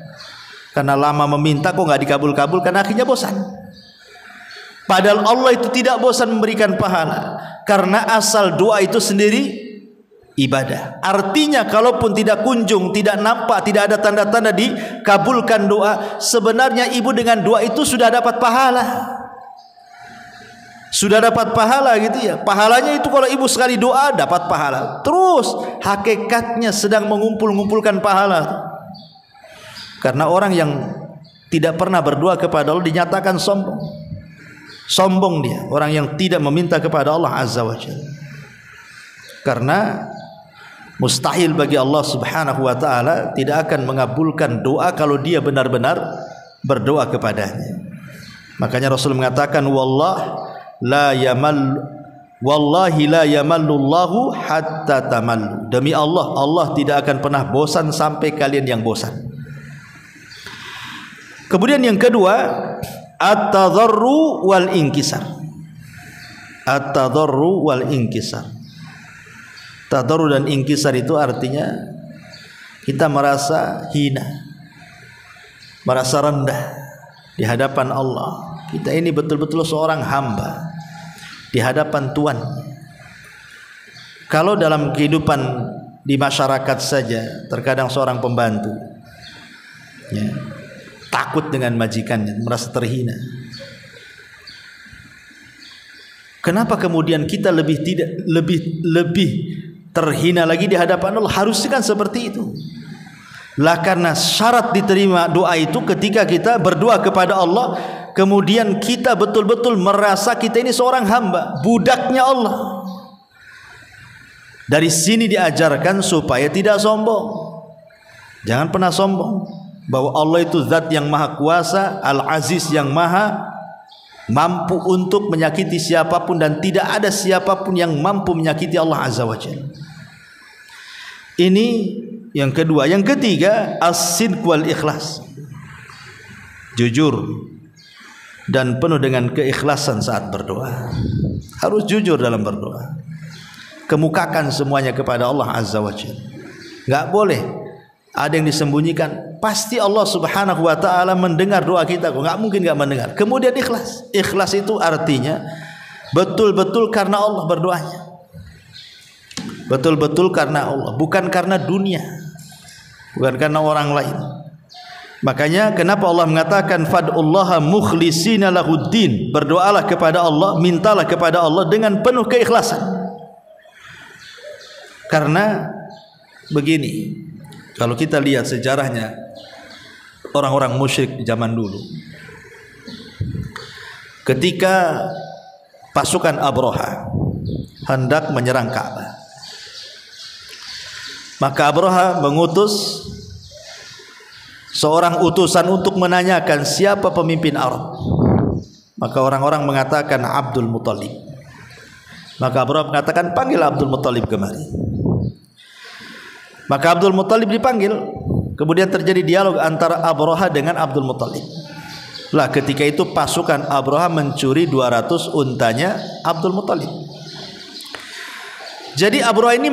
Karena lama meminta kok nggak dikabul-kabulkan, akhirnya bosan. Padahal Allah itu tidak bosan memberikan pahala, karena asal doa itu sendiri ibadah. Artinya kalaupun tidak kunjung, tidak nampak, tidak ada tanda-tanda dikabulkan doa, sebenarnya ibu dengan doa itu sudah dapat pahala. Sudah dapat pahala gitu ya. Pahalanya itu kalau ibu sekali doa dapat pahala. Terus hakikatnya sedang mengumpulkan pahala. Karena orang yang tidak pernah berdoa kepada Allah dinyatakan sombong. Sombong dia, orang yang tidak meminta kepada Allah Azza wa Jalla. Karena mustahil bagi Allah Subhanahu wa ta'ala tidak akan mengabulkan doa kalau dia benar-benar berdoa kepadanya. Makanya Rasul mengatakan, wallahi la yamallullahu hatta tamallu. Demi Allah, Allah tidak akan pernah bosan sampai kalian yang bosan. Kemudian yang kedua, at-tadarru wal inkisar. At-tadarru wal inkisar. Tadarru dan inkisar itu artinya kita merasa hina, merasa rendah di hadapan Allah. Kita ini betul-betul seorang hamba di hadapan Tuhan. Kalau dalam kehidupan di masyarakat saja, terkadang seorang pembantu ya, takut dengan majikannya, merasa terhina. Kenapa kemudian kita lebih terhina lagi di hadapan Allah? Harusnya kan seperti itu. Lah karena syarat diterima doa itu ketika kita berdoa kepada Allah, kemudian kita betul-betul merasa kita ini seorang hamba, budaknya Allah. Dari sini diajarkan supaya tidak sombong. Jangan pernah sombong bahwa Allah itu zat yang maha kuasa, Al-Aziz yang maha mampu untuk menyakiti siapapun, dan tidak ada siapapun yang mampu menyakiti Allah Azza wa Jalla. Ini yang kedua. Yang ketiga, as-sidq wal ikhlas. Jujur dan penuh dengan keikhlasan saat berdoa. Harus jujur dalam berdoa. Kemukakan semuanya kepada Allah Azza wa Jalla. Enggak boleh ada yang disembunyikan. Pasti Allah Subhanahu wa ta'ala mendengar doa kita. Enggak mungkin enggak mendengar. Kemudian ikhlas. Ikhlas itu artinya betul-betul karena Allah berdoanya. Betul-betul karena Allah, bukan karena dunia, bukan karena orang lain. Makanya kenapa Allah mengatakan fad'ullaha mukhlishina lahuddin, berdoalah kepada Allah, mintalah kepada Allah dengan penuh keikhlasan. Karena begini, kalau kita lihat sejarahnya orang-orang musyrik di zaman dulu, ketika pasukan Abraha hendak menyerang Ka'bah, maka Abraha mengutus seorang utusan untuk menanyakan siapa pemimpin Arab. Maka orang-orang mengatakan Abdul Muthalib. Maka Abraha mengatakan, panggil Abdul Muthalib kemari. Maka Abdul Muthalib dipanggil. Kemudian terjadi dialog antara Abraha dengan Abdul Muthalib. Lah ketika itu pasukan Abraha mencuri 200 untanya Abdul Muthalib. Jadi Abraha ini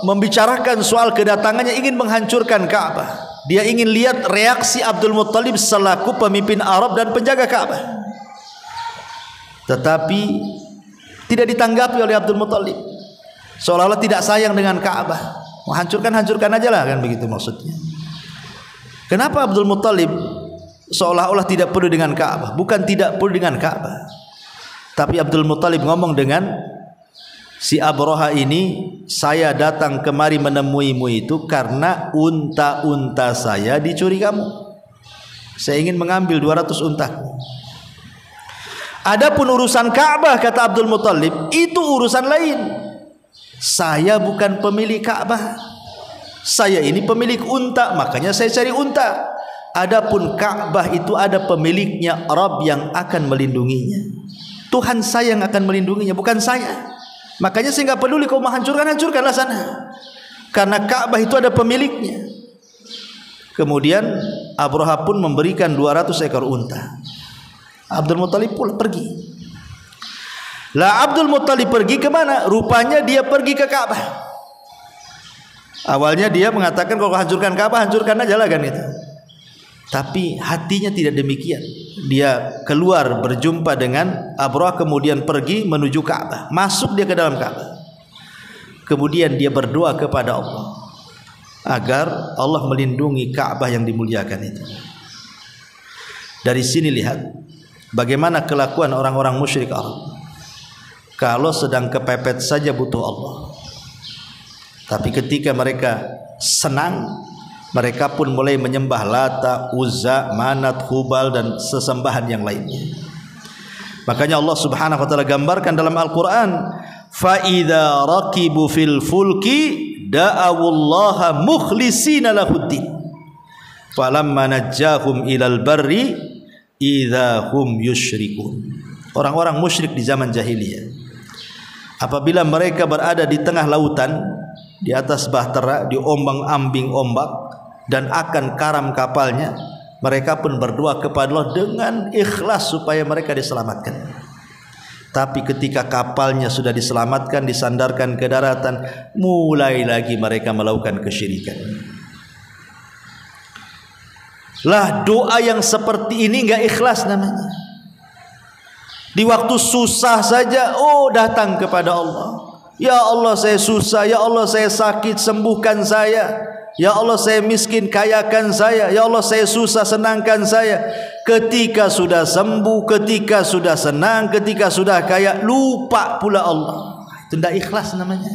membicarakan soal kedatangannya, ingin menghancurkan Ka'bah. Dia ingin lihat reaksi Abdul Muthalib selaku pemimpin Arab dan penjaga Ka'bah. Tetapi tidak ditanggapi oleh Abdul Muthalib. Seolah-olah tidak sayang dengan Ka'bah. Hancurkan aja lah, kan begitu maksudnya. Kenapa Abdul Muthalib seolah-olah tidak peduli dengan Ka'bah? Bukan tidak peduli dengan Ka'bah, tapi Abdul Muthalib ngomong dengan si Abraha ini, saya datang kemari menemuimu itu karena unta-unta saya dicuri kamu. Saya ingin mengambil 200 unta. Adapun urusan Ka'bah, kata Abdul Muthalib, itu urusan lain. Saya bukan pemilik Ka'bah. Saya ini pemilik unta, makanya saya cari unta. Adapun Ka'bah itu ada pemiliknya, Rabb yang akan melindunginya. Tuhan saya yang akan melindunginya, bukan saya. Makanya saya nggak peduli kau hancurkanlah sana. Karena Ka'bah itu ada pemiliknya. Kemudian Abraha pun memberikan 200 ekor unta. Abdul Muthalib pula pergi. Lah Abdul Muthalib pergi kemana? Rupanya dia pergi ke Ka'bah. Awalnya dia mengatakan kalau hancurkan Ka'bah, hancurkan aja lah kan itu. Tapi hatinya tidak demikian. Dia keluar berjumpa dengan Abraha, kemudian pergi menuju Ka'bah. Masuk dia ke dalam Ka'bah. Kemudian dia berdoa kepada Allah agar Allah melindungi Ka'bah yang dimuliakan itu. Dari sini lihat bagaimana kelakuan orang-orang musyrik Arab. Kalau sedang kepepet saja butuh Allah. Tapi ketika mereka senang, mereka pun mulai menyembah Lata, Uzza, Manat, Hubal dan sesembahan yang lainnya. Makanya Allah Subhanahu wa taala gambarkan dalam Al-Qur'an, fa idza raqibu fil fulki da'awullaha mukhlishina lahuddin falamma najjahum ilal barri idza hum yusyrikun. Orang-orang musyrik di zaman jahiliyah, apabila mereka berada di tengah lautan, di atas bahtera, diombang-ambing ombak dan akan karam kapalnya, mereka pun berdoa kepada Allah dengan ikhlas supaya mereka diselamatkan. Tapi ketika kapalnya sudah diselamatkan, disandarkan ke daratan, mulai lagi mereka melakukan kesyirikan. Lah doa yang seperti ini enggak ikhlas namanya. Di waktu susah saja, oh datang kepada Allah. Ya Allah saya susah, ya Allah saya sakit, sembuhkan saya. Ya Allah saya miskin, kayakan saya. Ya Allah saya susah, senangkan saya. Ketika sudah sembuh, ketika sudah senang, ketika sudah kaya, lupa pula Allah. Itu tidak ikhlas namanya.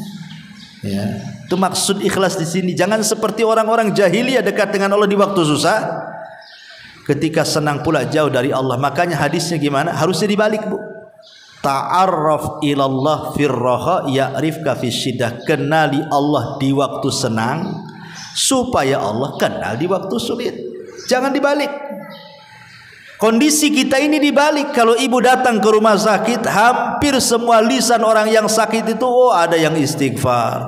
Ya, itu maksud ikhlas di sini. Jangan seperti orang-orang jahiliyah dekat dengan Allah di waktu susah, ketika senang pula jauh dari Allah. Makanya hadisnya gimana? Harusnya dibalik, Bu. Ta'arraf ilallah firraha ya'rifka fisyiddah. Kenali Allah di waktu senang supaya Allah kenal di waktu sulit. Jangan dibalik. Kondisi kita ini dibalik. Kalau ibu datang ke rumah sakit, hampir semua lisan orang yang sakit itu, oh ada yang istighfar,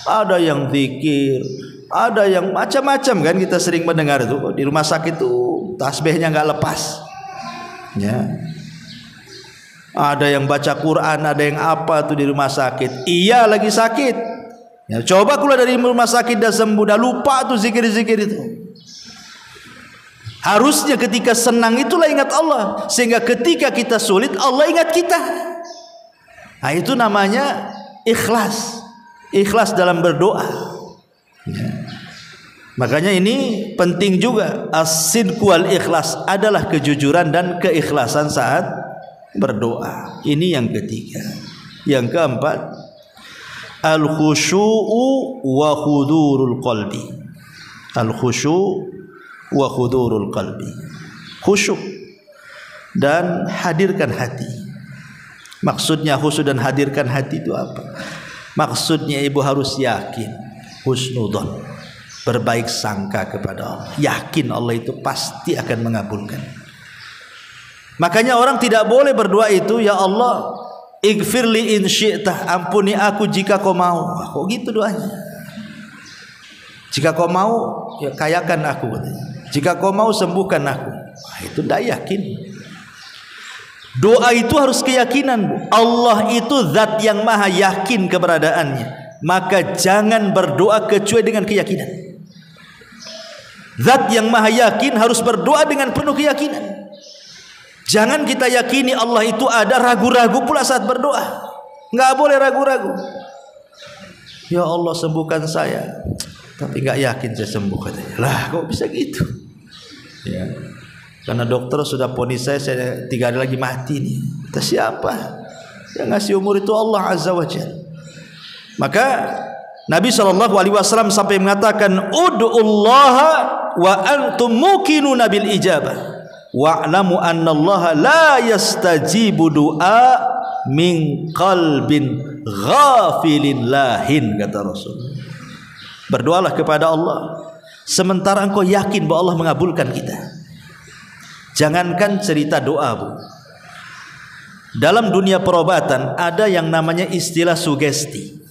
ada yang zikir, ada yang macam-macam kan. Kita sering mendengar itu di rumah sakit tuh tasbihnya nggak lepas ya. Ada yang baca Quran, ada yang apa tuh di rumah sakit. Iya lagi sakit ya, coba keluar dari rumah sakit dah sembuh, dah lupa tuh zikir-zikir itu. Harusnya ketika senang itulah ingat Allah, sehingga ketika kita sulit Allah ingat kita. Nah itu namanya ikhlas. Ikhlas dalam berdoa ya. Makanya ini penting juga. As-sidqu wal ikhlas adalah kejujuran dan keikhlasan saat berdoa. Ini yang ketiga. Yang keempat, al-khusyu'u wa hudurul qalbi. Al-khusyu' wa hudurul qalbi. Khusyuk dan hadirkan hati. Maksudnya khusyuk dan hadirkan hati itu apa? Maksudnya ibu harus yakin, husnudzon. berbaik sangka kepada Allah, yakin Allah itu pasti akan mengabulkan. Makanya orang tidak boleh berdoa itu, ya Allah ighfirli in syi'tah, ampuni aku jika kau mau. Kok gitu doanya? Jika kau mau ya kayakan aku, jika kau mau sembuhkan aku. Itu tidak yakin. Doa itu harus keyakinan, Bu. Allah itu zat yang maha yakin keberadaannya, maka jangan berdoa kecuali dengan keyakinan. Zat yang maha yakin harus berdoa dengan penuh keyakinan. Jangan kita yakini Allah itu ada, ragu-ragu pula saat berdoa. Nggak boleh ragu-ragu. Ya Allah sembuhkan saya, tapi nggak yakin saya sembuh katanya. Lah kok bisa gitu? Ya, karena dokter sudah vonis saya 3 hari lagi mati nih. Kita siapa? Yang ngasih umur itu Allah Azza wa Jalla. Maka Nabi SAW sampai mengatakan, Ud'ullaha wa antum muqinuna bil ijabah wa'lamu annallaha la yastajibu du'a min qalbin ghafilin lahin, kata Rasul. Berdoalah kepada Allah sementara engkau yakin bahwa Allah mengabulkan kita. Jangankan cerita doa, Bu. Dalam dunia perobatan ada yang namanya istilah sugesti.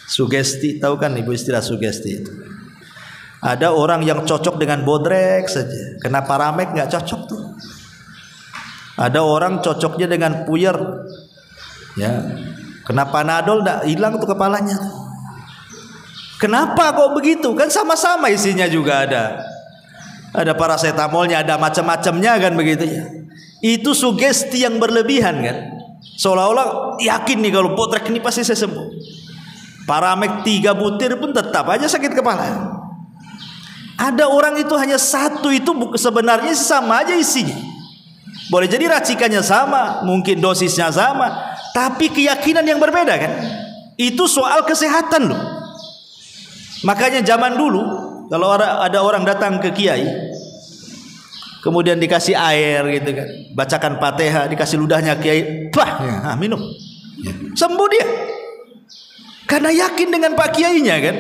Sugesti, tahu kan Ibu istilah sugesti itu? Ada orang yang cocok dengan bodrek saja, kena paramek nggak cocok tuh. Ada orang cocoknya dengan puyer, ya, kena panadol nggak hilang tuh kepalanya. Kenapa kok begitu? Kan sama-sama isinya juga ada paracetamolnya, ada macam-macamnya kan begitu ya. Itu sugesti yang berlebihan kan. Seolah-olah yakin nih kalau bodrek ini pasti saya sembuh. Paramek 3 butir pun tetap aja sakit kepala. Ada orang itu hanya 1 itu sebenarnya sama aja isinya. Boleh jadi racikannya sama, mungkin dosisnya sama, tapi keyakinan yang berbeda kan. Itu soal kesehatan loh. Makanya zaman dulu kalau ada orang datang ke kiai, kemudian dikasih air gitu kan, bacakan Fatihah, dikasih ludahnya kiai, bah, minum, sembuh dia. Karena yakin dengan Pak Kiainya kan,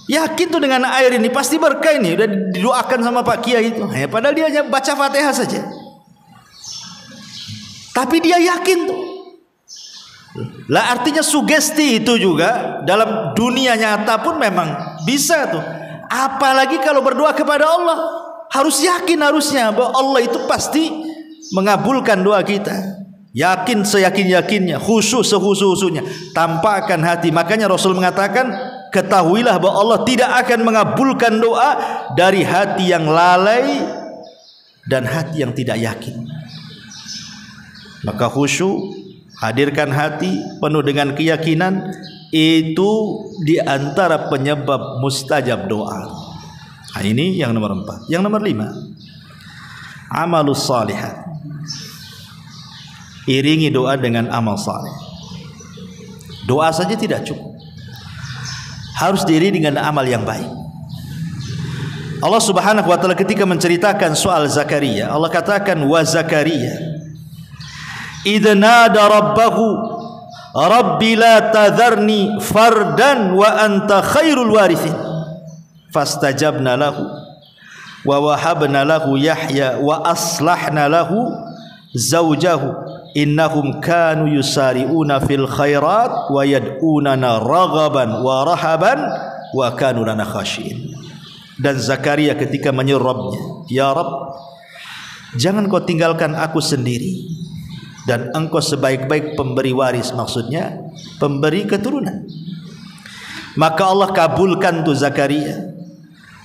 yakin tuh dengan air ini pasti berkah ini, udah didoakan sama Pak Kiai itu. Ya, padahal dia hanya baca Fatihah saja, tapi dia yakin tuh. Lah artinya sugesti itu juga dalam dunia nyata pun memang bisa tuh. Apalagi kalau berdoa kepada Allah, harus yakin harusnya bahwa Allah itu pasti mengabulkan doa kita. Yakin seyakin-yakinnya, khusyuk sekhusyuk-khusyuknya, tampakkan hati. Makanya Rasul mengatakan, ketahuilah bahwa Allah tidak akan mengabulkan doa dari hati yang lalai dan hati yang tidak yakin. Maka khusyuk, hadirkan hati penuh dengan keyakinan, itu diantara penyebab mustajab doa. Nah, ini yang nomor 4. Yang nomor 5, amalus salihat. Iringi doa dengan amal saleh. Doa saja tidak cukup, harus diiringi dengan amal yang baik. Allah Subhanahu wa taala ketika menceritakan soal Zakaria, Allah katakan, wa Zakaria idza nada rabbahu rabbi la tadharni fardan wa anta khairul warithin fastajabna lahu wa wahabna lahu Yahya wa aslahna lahu zawjahu innahum kanu yusari'una fil khairat wa yad'unana raghaban wa rahaban wa kanu lana khashiin. Dan Zakaria ketika menyeru Rabbnya, ya Rabb, jangan kau tinggalkan aku sendiri, dan engkau sebaik-baik pemberi waris, maksudnya pemberi keturunan. Maka Allah kabulkan tuh Zakaria,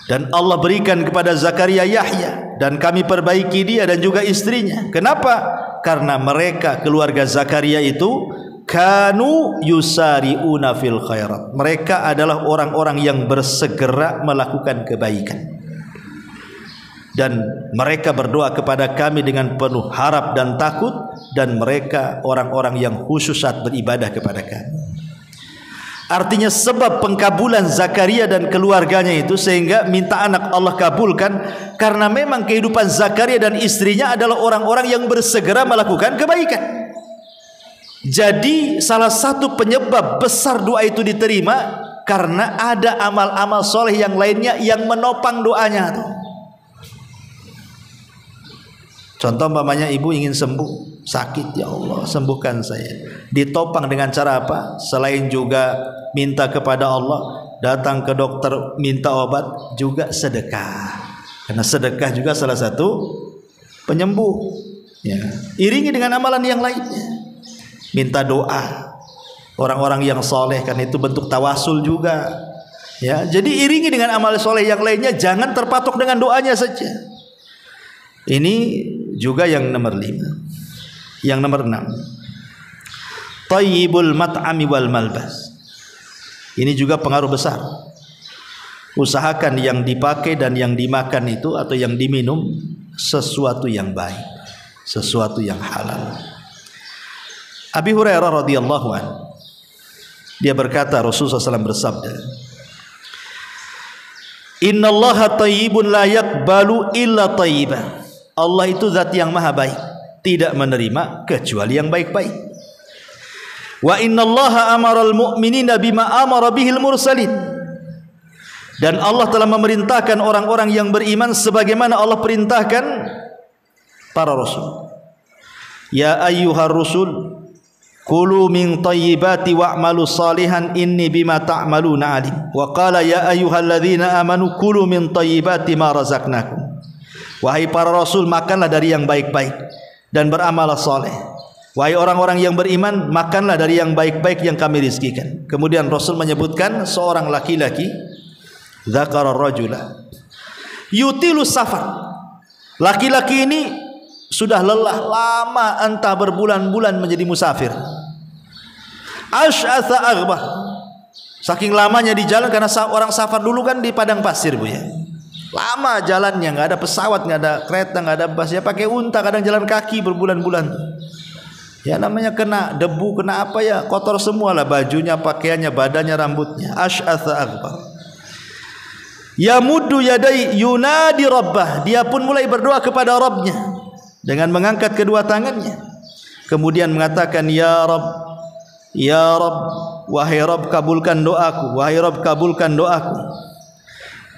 dan Allah berikan kepada Zakaria Yahya, dan kami perbaiki dia dan juga istrinya. Kenapa? Karena mereka keluarga Zakaria itu kanu yusari'una fil khairat. Mereka adalah orang-orang yang bersegera melakukan kebaikan. Dan mereka berdoa kepada kami dengan penuh harap dan takut, dan mereka orang-orang yang khusus saat beribadah kepada kami. Artinya sebab pengkabulan Zakaria dan keluarganya itu sehingga minta anak Allah kabulkan, karena memang kehidupan Zakaria dan istrinya adalah orang-orang yang bersegera melakukan kebaikan. Jadi salah satu penyebab besar doa itu diterima Karena ada amal-amal soleh yang lainnya yang menopang doanya tuh. Contoh umpamanya ibu ingin sembuh, sakit, ya Allah sembuhkan saya. Ditopang dengan cara apa? Selain juga minta kepada Allah, datang ke dokter minta obat, juga sedekah. Karena sedekah juga salah satu penyembuh. Ya. Iringi dengan amalan yang lainnya. Minta doa orang-orang yang soleh, kan itu bentuk tawasul juga. Ya, jadi iringi dengan amal soleh yang lainnya, jangan terpatok dengan doanya saja. Ini juga yang nomor 5. Yang nomor 6, thayyibul mat'ami wal malbas. Ini juga pengaruh besar. Usahakan yang dipakai dan yang dimakan itu atau yang diminum sesuatu yang baik, sesuatu yang halal. Abi Hurairah radhiyallahu anhu, dia berkata, Rasulullah SAW bersabda, Innallaha thayyibun la yaqbalu illa thayyiban. Allah itu zat yang maha baik, tidak menerima kecuali yang baik-baik. Wa innallaha amaral mu'minina bima amara bihil mursalin. Dan Allah telah memerintahkan orang-orang yang beriman sebagaimana Allah perintahkan para rasul. Ya ayyuhar rusul, kulu min thayyibati wa'malu salihan inni bima ta'maluna alim. Wa qala ya ayyuhalladzina amanu kulu min thayyibati ma razaqnakum. Wahai para rasul, makanlah dari yang baik-baik dan beramal saleh. Wahai orang-orang yang beriman, makanlah dari yang baik-baik yang kami rizkikan. Kemudian Rasul menyebutkan seorang laki-laki, dzakara rajula yutilu safar. Laki-laki ini sudah lelah lama, entah berbulan-bulan menjadi musafir. Asy'atha aghbah. Saking lamanya di jalan, karena orang safar dulu kan di padang pasir, Bu ya. Lama jalannya, nggak ada pesawat, nggak ada kereta, nggak ada bus, ya pakai unta, kadang jalan kaki berbulan-bulan. Ya namanya kena debu, kena apa ya, kotor semua lah bajunya, pakaiannya, badannya, rambutnya. Asy'atha aghbar. Yamuddu yadai yunadi rabbah. Dia pun mulai berdoa kepada Rabbnya dengan mengangkat kedua tangannya. Kemudian mengatakan, Ya Rabb, Ya Rabb, wahai Rabb kabulkan doaku, wahai Rabb kabulkan doaku.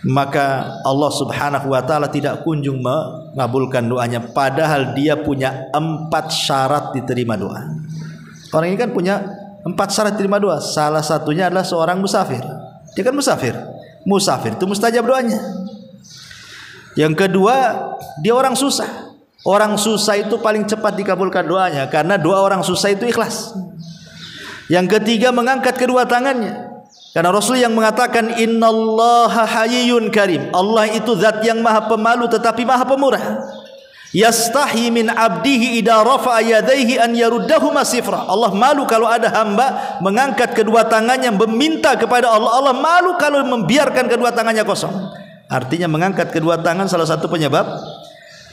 Maka Allah subhanahu wa ta'ala tidak kunjung mengabulkan doanya, padahal dia punya 4 syarat diterima doa. Orang ini kan punya 4 syarat diterima doa. Salah satunya adalah seorang musafir. Dia kan musafir. Musafir itu mustajab doanya. Yang kedua, dia orang susah. Orang susah itu paling cepat dikabulkan doanya, karena doa orang susah itu ikhlas. Yang ketiga, mengangkat kedua tangannya, karena Rasul yang mengatakan innallaha hayyun karim. Allah itu zat yang maha pemalu tetapi maha pemurah. Yastahi min abdihi idza rafa'a yadayhi an yaruddahuma sifra. Allah malu kalau ada hamba mengangkat kedua tangannya meminta kepada Allah. Allah malu kalau membiarkan kedua tangannya kosong. Artinya mengangkat kedua tangan salah satu penyebab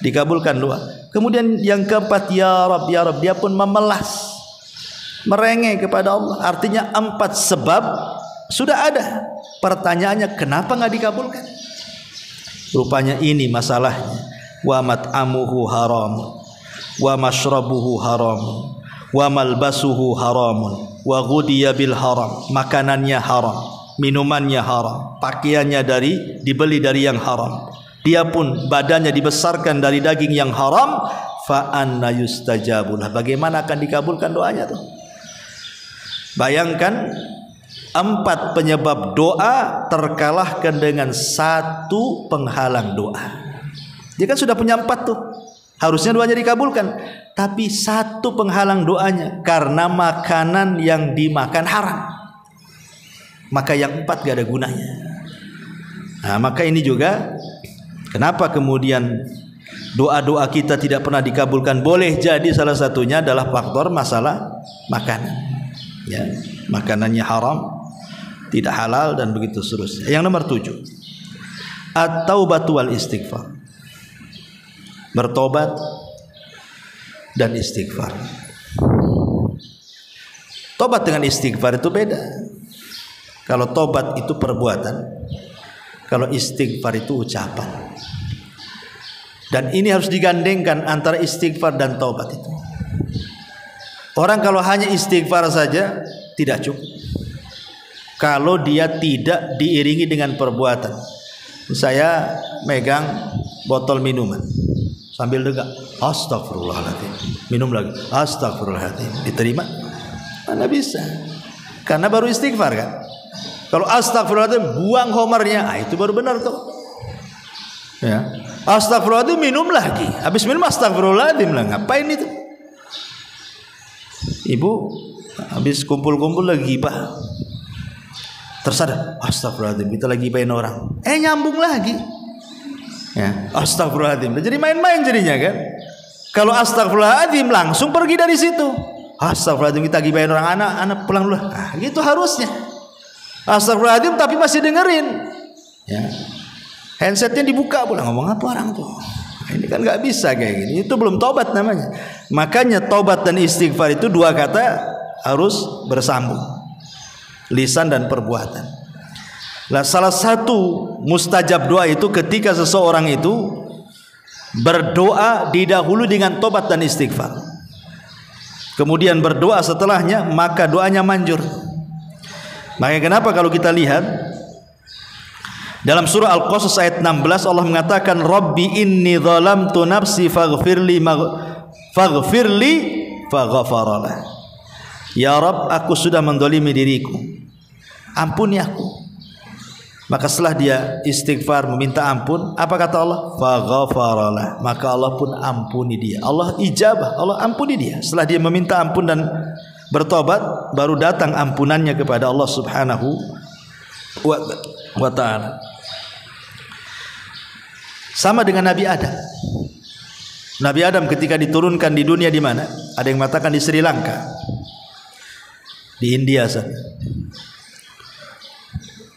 dikabulkan doa. Kemudian yang keempat, ya Rabb, ya Rabb, dia pun memelas, merengek kepada Allah. Artinya 4 sebab sudah ada. Pertanyaannya, kenapa nggak dikabulkan? Rupanya ini masalahnya. Wa mat'amuhu haram, wa mashrabuhu haram, wa malbasuhu haram, wa ghudiya bil haram. Makanannya haram, minumannya haram, pakaiannya dibeli dari yang haram. Dia pun badannya dibesarkan dari daging yang haram. Fa anna yustajabulah. Bagaimana akan dikabulkan doanya tuh? Bayangkan, 4 penyebab doa terkalahkan dengan 1 penghalang doa. Dia kan sudah punya 4 tuh, harusnya doanya dikabulkan, tapi 1 penghalang doanya, karena makanan yang dimakan haram. Maka yang 4 gak ada gunanya. Nah, maka ini juga kenapa kemudian doa-doa kita tidak pernah dikabulkan. Boleh jadi salah satunya adalah faktor masalah makanan, ya, makanannya haram, tidak halal, dan begitu seterusnya. Yang nomor 7, at-taubatu wal istighfar. Bertobat dan istighfar. Tobat dengan istighfar itu beda. Kalau tobat itu perbuatan, kalau istighfar itu ucapan. Dan ini harus digandengkan antara istighfar dan tobat itu. Orang kalau hanya istighfar saja tidak cukup. kalau dia tidak diiringi dengan perbuatan. Saya megang botol minuman sambil dengar astagfirullahaladzim, minum lagi astagfirullahaladzim, diterima? Mana bisa, karena baru istighfar kan. Kalau astagfirullahaladzim buang homernya, itu baru benar tuh ya. Astagfirullahaladzim minum lagi, habis minum astagfirullahaladzim lah, ngapain itu? Ibu habis kumpul-kumpul lagi gibah, tersadar astagfirullahaladzim kita lagi gibahin orang, nyambung lagi ya, astagfirullahaladzim, jadi main-main jadinya kan. Kalau astagfirullahaladzim langsung pergi dari situ, astagfirullahaladzim kita gibahin orang, anak pulang dulu, gitu harusnya. Astagfirullahaladzim tapi masih dengerin ya, handsetnya dibuka pula, ngomong apa orang tuh. Ini kan nggak bisa kayak gini, itu belum tobat namanya. Makanya tobat dan istighfar itu dua kata harus bersambung, lisan dan perbuatan. Nah, salah satu mustajab doa itu ketika seseorang itu berdoa didahului dengan tobat dan istighfar, kemudian berdoa setelahnya, maka doanya manjur. Makanya kenapa kalau kita lihat dalam surah Al-Qasas ayat 16 Allah mengatakan Rabbi inni zalamtu nafsi faghfirli faghfaralah. Ya Rabb, aku sudah mendolimi diriku, ampuni aku. Maka setelah dia istighfar meminta ampun, apa kata Allah? Faghfaralah, maka Allah pun ampuni dia. Allah ijabah, Allah ampuni dia. Setelah dia meminta ampun dan bertobat, baru datang ampunannya kepada Allah Subhanahu wa ta'ala. Sama dengan Nabi Adam. Nabi Adam ketika diturunkan di dunia di mana? Ada yang mengatakan di Sri Lanka, di India sana.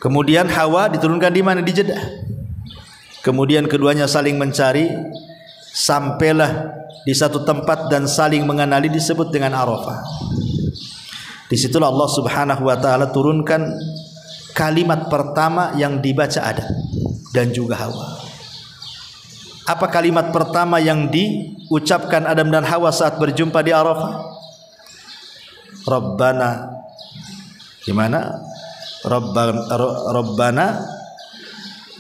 Kemudian Hawa diturunkan di mana? Di Jeddah. Kemudian keduanya saling mencari, sampailah di satu tempat dan saling mengenali, disebut dengan Arafah. Disitulah Allah Subhanahu wa ta'ala turunkan kalimat pertama yang dibaca Adam dan juga Hawa. Apa kalimat pertama yang diucapkan Adam dan Hawa saat berjumpa di Arafah? Rabbana, gimana? Rabbana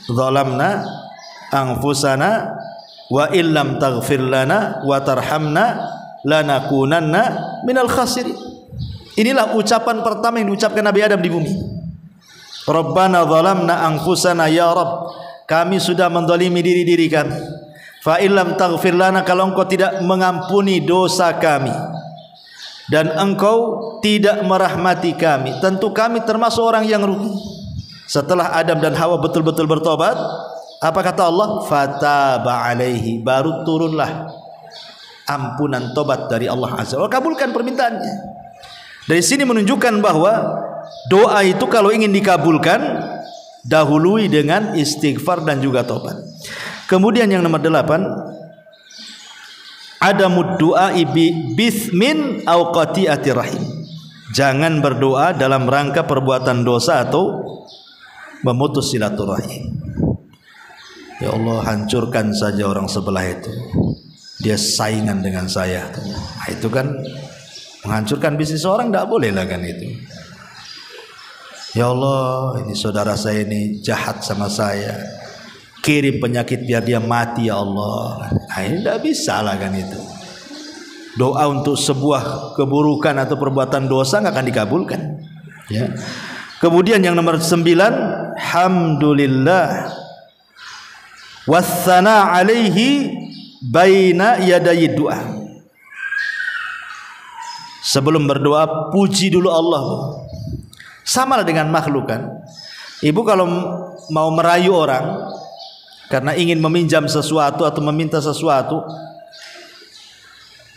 zalamna anfusana wa illam taghfir lana wa tarhamna lanakunanna minal khasirin. Inilah ucapan pertama yang diucapkan Nabi Adam di bumi. Rabbana zalamna anfusana, ya Rabb, kami sudah mendolimi diri kami. Fa illam taghfir lana, kalau engkau tidak mengampuni dosa kami dan engkau tidak merahmati kami, tentu kami termasuk orang yang rugi. Setelah Adam dan Hawa betul-betul bertobat, apa kata Allah? Fataba alaihi, baru turunlah ampunan tobat dari Allah Azza wa Jalla, kabulkan permintaannya. Dari sini menunjukkan bahwa doa itu kalau ingin dikabulkan, dahului dengan istighfar dan juga tobat. Kemudian yang nomor 8, adamud du'a bismin aw qati'ati rahim. Jangan berdoa dalam rangka perbuatan dosa atau memutus silaturahim. Ya Allah, hancurkan saja orang sebelah itu, dia saingan dengan saya. Nah, itu kan menghancurkan bisnis orang, tidak boleh lah kan itu. Ya Allah, ini saudara saya ini jahat sama saya, kirim penyakit biar dia mati ya Allah. Nah, ini tidak bisa lah kan itu. Doa untuk sebuah keburukan atau perbuatan dosa nggak akan dikabulkan ya. Kemudian yang nomor 9, hamdulillah wassana alaihi baina yadayi doa. Sebelum berdoa puji dulu Allah. Sama lah dengan makhluk kan. Ibu kalau mau merayu orang karena ingin meminjam sesuatu atau meminta sesuatu,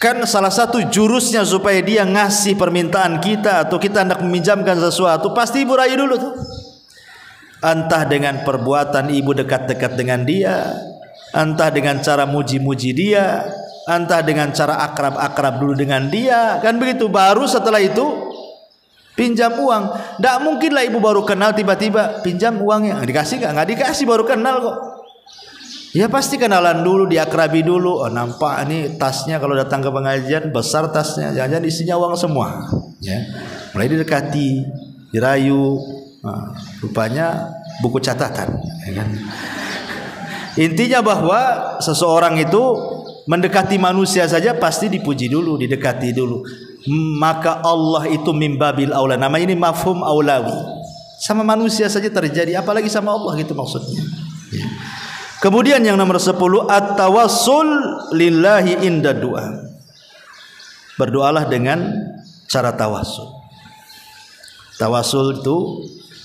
kan salah satu jurusnya supaya dia ngasih permintaan kita atau kita hendak meminjamkan sesuatu, pasti ibu rayu dulu tuh. Entah dengan perbuatan ibu dekat-dekat dengan dia, entah dengan cara muji-muji dia, entah dengan cara akrab-akrab dulu dengan dia, kan begitu. Baru setelah itu pinjam uang. Tidak mungkin lah ibu baru kenal tiba-tiba pinjam uangnya. Dikasih nggak dikasih, baru kenal kok. Ya pasti kenalan dulu, diakrabi dulu. Oh, nampak ini tasnya kalau datang ke pengajian besar tasnya, jangan-jangan isinya uang semua. Ya, mulai didekati, dirayu, Rupanya buku catatan, ya kan? Intinya bahwa seseorang itu mendekati manusia saja pasti dipuji dulu, didekati dulu. Maka Allah itu mimbabil aula. Nama ini mafhum aulawi. Sama manusia saja terjadi, apalagi sama Allah gitu maksudnya. Ya. Kemudian yang nomor 10, at-tawassul lillahi inda doa. Berdoalah dengan cara tawassul. Tawassul itu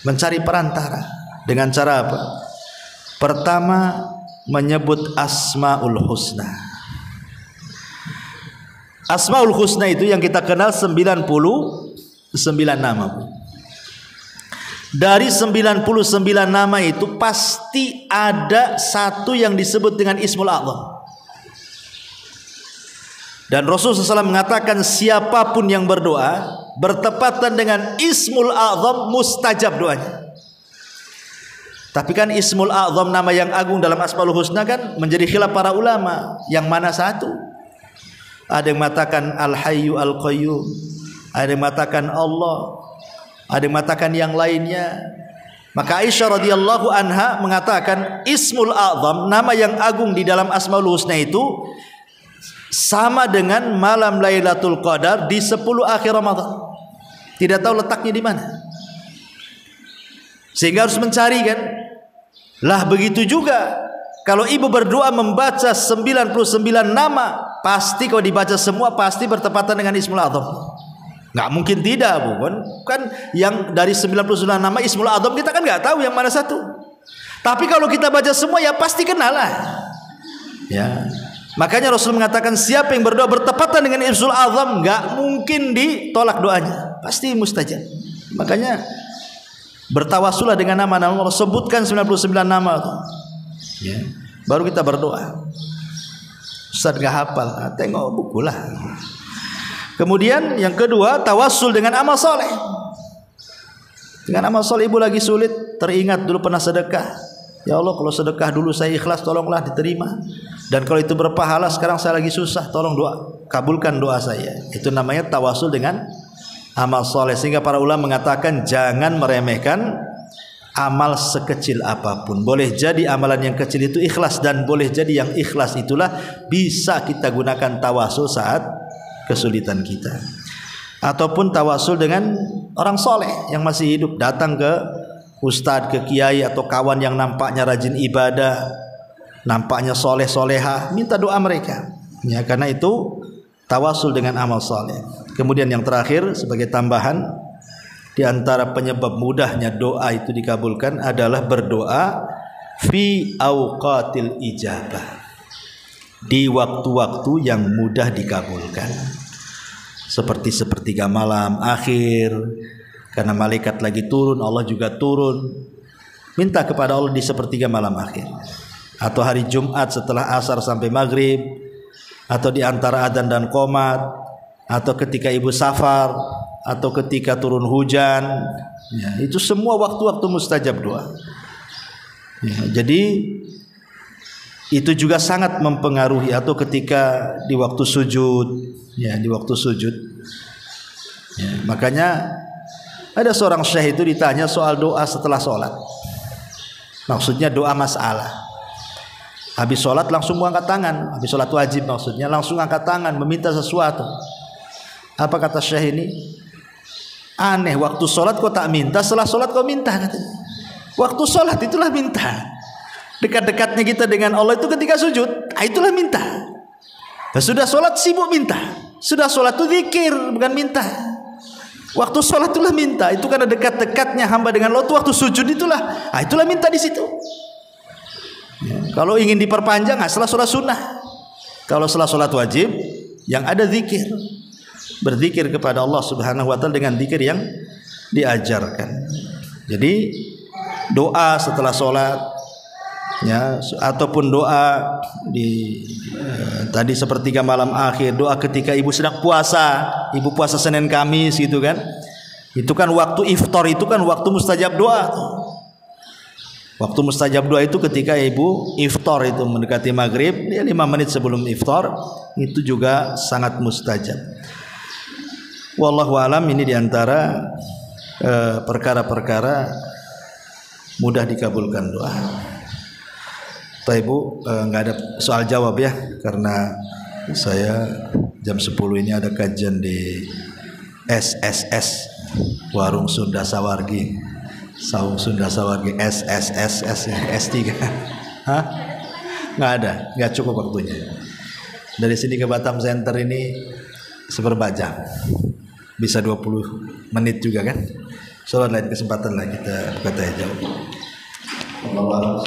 mencari perantara. Dengan cara apa? Pertama, menyebut Asmaul Husna. Asmaul Husna itu yang kita kenal 99 nama. Dari 99 nama itu pasti ada satu yang disebut dengan Ismul A'zam. Dan Rasulullah SAW mengatakan siapapun yang berdoa bertepatan dengan Ismul A'zam mustajab doanya. Tapi kan Ismul A'zam, nama yang agung dalam Asmaul Husna, kan menjadi khilaf para ulama. Yang mana satu? Ada yang mengatakan Al-Hayyu Al-Qayyum, ada yang mengatakan Allah, ada yang mengatakan yang lainnya. Maka Aisyah radhiyallahu anha mengatakan Ismul A'zam, nama yang agung di dalam Asmaul Husna itu sama dengan malam Lailatul Qadar di 10 akhir Ramadan. Tidak tahu letaknya di mana. Sehingga harus mencari kan. Lah begitu juga kalau ibu berdoa membaca 99 nama, pasti kalau dibaca semua pasti bertepatan dengan Ismul A'zam. Nggak mungkin tidak, bukan? Kan yang dari 99 nama Ismul A'zam kita kan nggak tahu yang mana satu. Tapi kalau kita baca semua ya pasti kenal lah. Ya. Makanya Rasul mengatakan siapa yang berdoa bertepatan dengan Ismul A'zam nggak mungkin ditolak doanya, pasti mustajab. Makanya bertawasulah dengan nama-nama Allah, sebutkan 99 nama itu. Ya. Baru kita berdoa. Ustaz nggak hafal, tengok buku lah. Kemudian yang kedua, tawasul dengan amal soleh. Dengan amal soleh, ibu lagi sulit, teringat dulu pernah sedekah. Ya Allah, kalau sedekah dulu saya ikhlas, tolonglah diterima. Dan kalau itu berpahala, sekarang saya lagi susah, tolong doa, kabulkan doa saya. Itu namanya tawasul dengan amal soleh. Sehingga para ulama mengatakan jangan meremehkan amal sekecil apapun. Boleh jadi amalan yang kecil itu ikhlas, dan boleh jadi yang ikhlas itulah bisa kita gunakan tawasul saat kesulitan kita. Ataupun tawasul dengan orang soleh yang masih hidup, datang ke ustadz, ke kiai atau kawan yang nampaknya rajin ibadah, nampaknya soleh soleha, minta doa mereka. Ya, karena itu tawasul dengan amal soleh. Kemudian yang terakhir sebagai tambahan, di antara penyebab mudahnya doa itu dikabulkan adalah berdoa fi auqatil ijabah, di waktu-waktu yang mudah dikabulkan, seperti sepertiga malam akhir, karena malaikat lagi turun, Allah juga turun. Minta kepada Allah di sepertiga malam akhir, atau hari Jumat setelah asar sampai maghrib, atau di antara adzan dan qomat, atau ketika ibu safar, atau ketika turun hujan. Ya, itu semua waktu-waktu mustajab doa. Ya, jadi itu juga sangat mempengaruhi, atau ketika di waktu sujud, ya, di waktu sujud. Ya, makanya ada seorang syekh itu ditanya soal doa setelah sholat. Maksudnya doa masalah. Habis sholat langsung angkat tangan, habis sholat wajib maksudnya langsung angkat tangan meminta sesuatu. Apa kata syekh ini? Aneh, waktu sholat kau tak minta, setelah sholat kau minta katanya. Waktu sholat itulah minta. Dekat-dekatnya kita dengan Allah itu ketika sujud, itulah minta. Sudah sholat sibuk minta. Sudah sholat itu zikir, bukan minta. Waktu sholat itulah minta. Itu karena dekat-dekatnya hamba dengan Allah itu waktu sujud itulah. Itulah minta di situ. Ya, kalau ingin diperpanjang, setelah sholat sunnah. Kalau setelah sholat wajib, yang ada zikir, berzikir kepada Allah Subhanahu wa taala dengan zikir yang diajarkan. Jadi doa setelah sholat, ya, ataupun doa di tadi sepertiga malam akhir, doa ketika ibu sedang puasa, ibu puasa Senin Kamis gitu kan. Itu kan waktu iftar, itu kan waktu mustajab doa. Waktu mustajab doa itu ketika ibu iftar, itu mendekati maghrib, ya 5 menit sebelum iftar, itu juga sangat mustajab. Wallahu alam, ini diantara perkara-perkara mudah dikabulkan doa. Ibu, nggak ada soal jawab ya, karena saya jam 10 ini ada kajian di SSS Warung Sunda Sawargi, Saung Sunda Sawargi, SSS S3. Hah? Nggak ada, nggak cukup waktunya. Dari sini ke Batam Center ini seperempat jam, bisa 20 menit juga kan. Soalnya lain kesempatan lah kita berkata jauh. Allah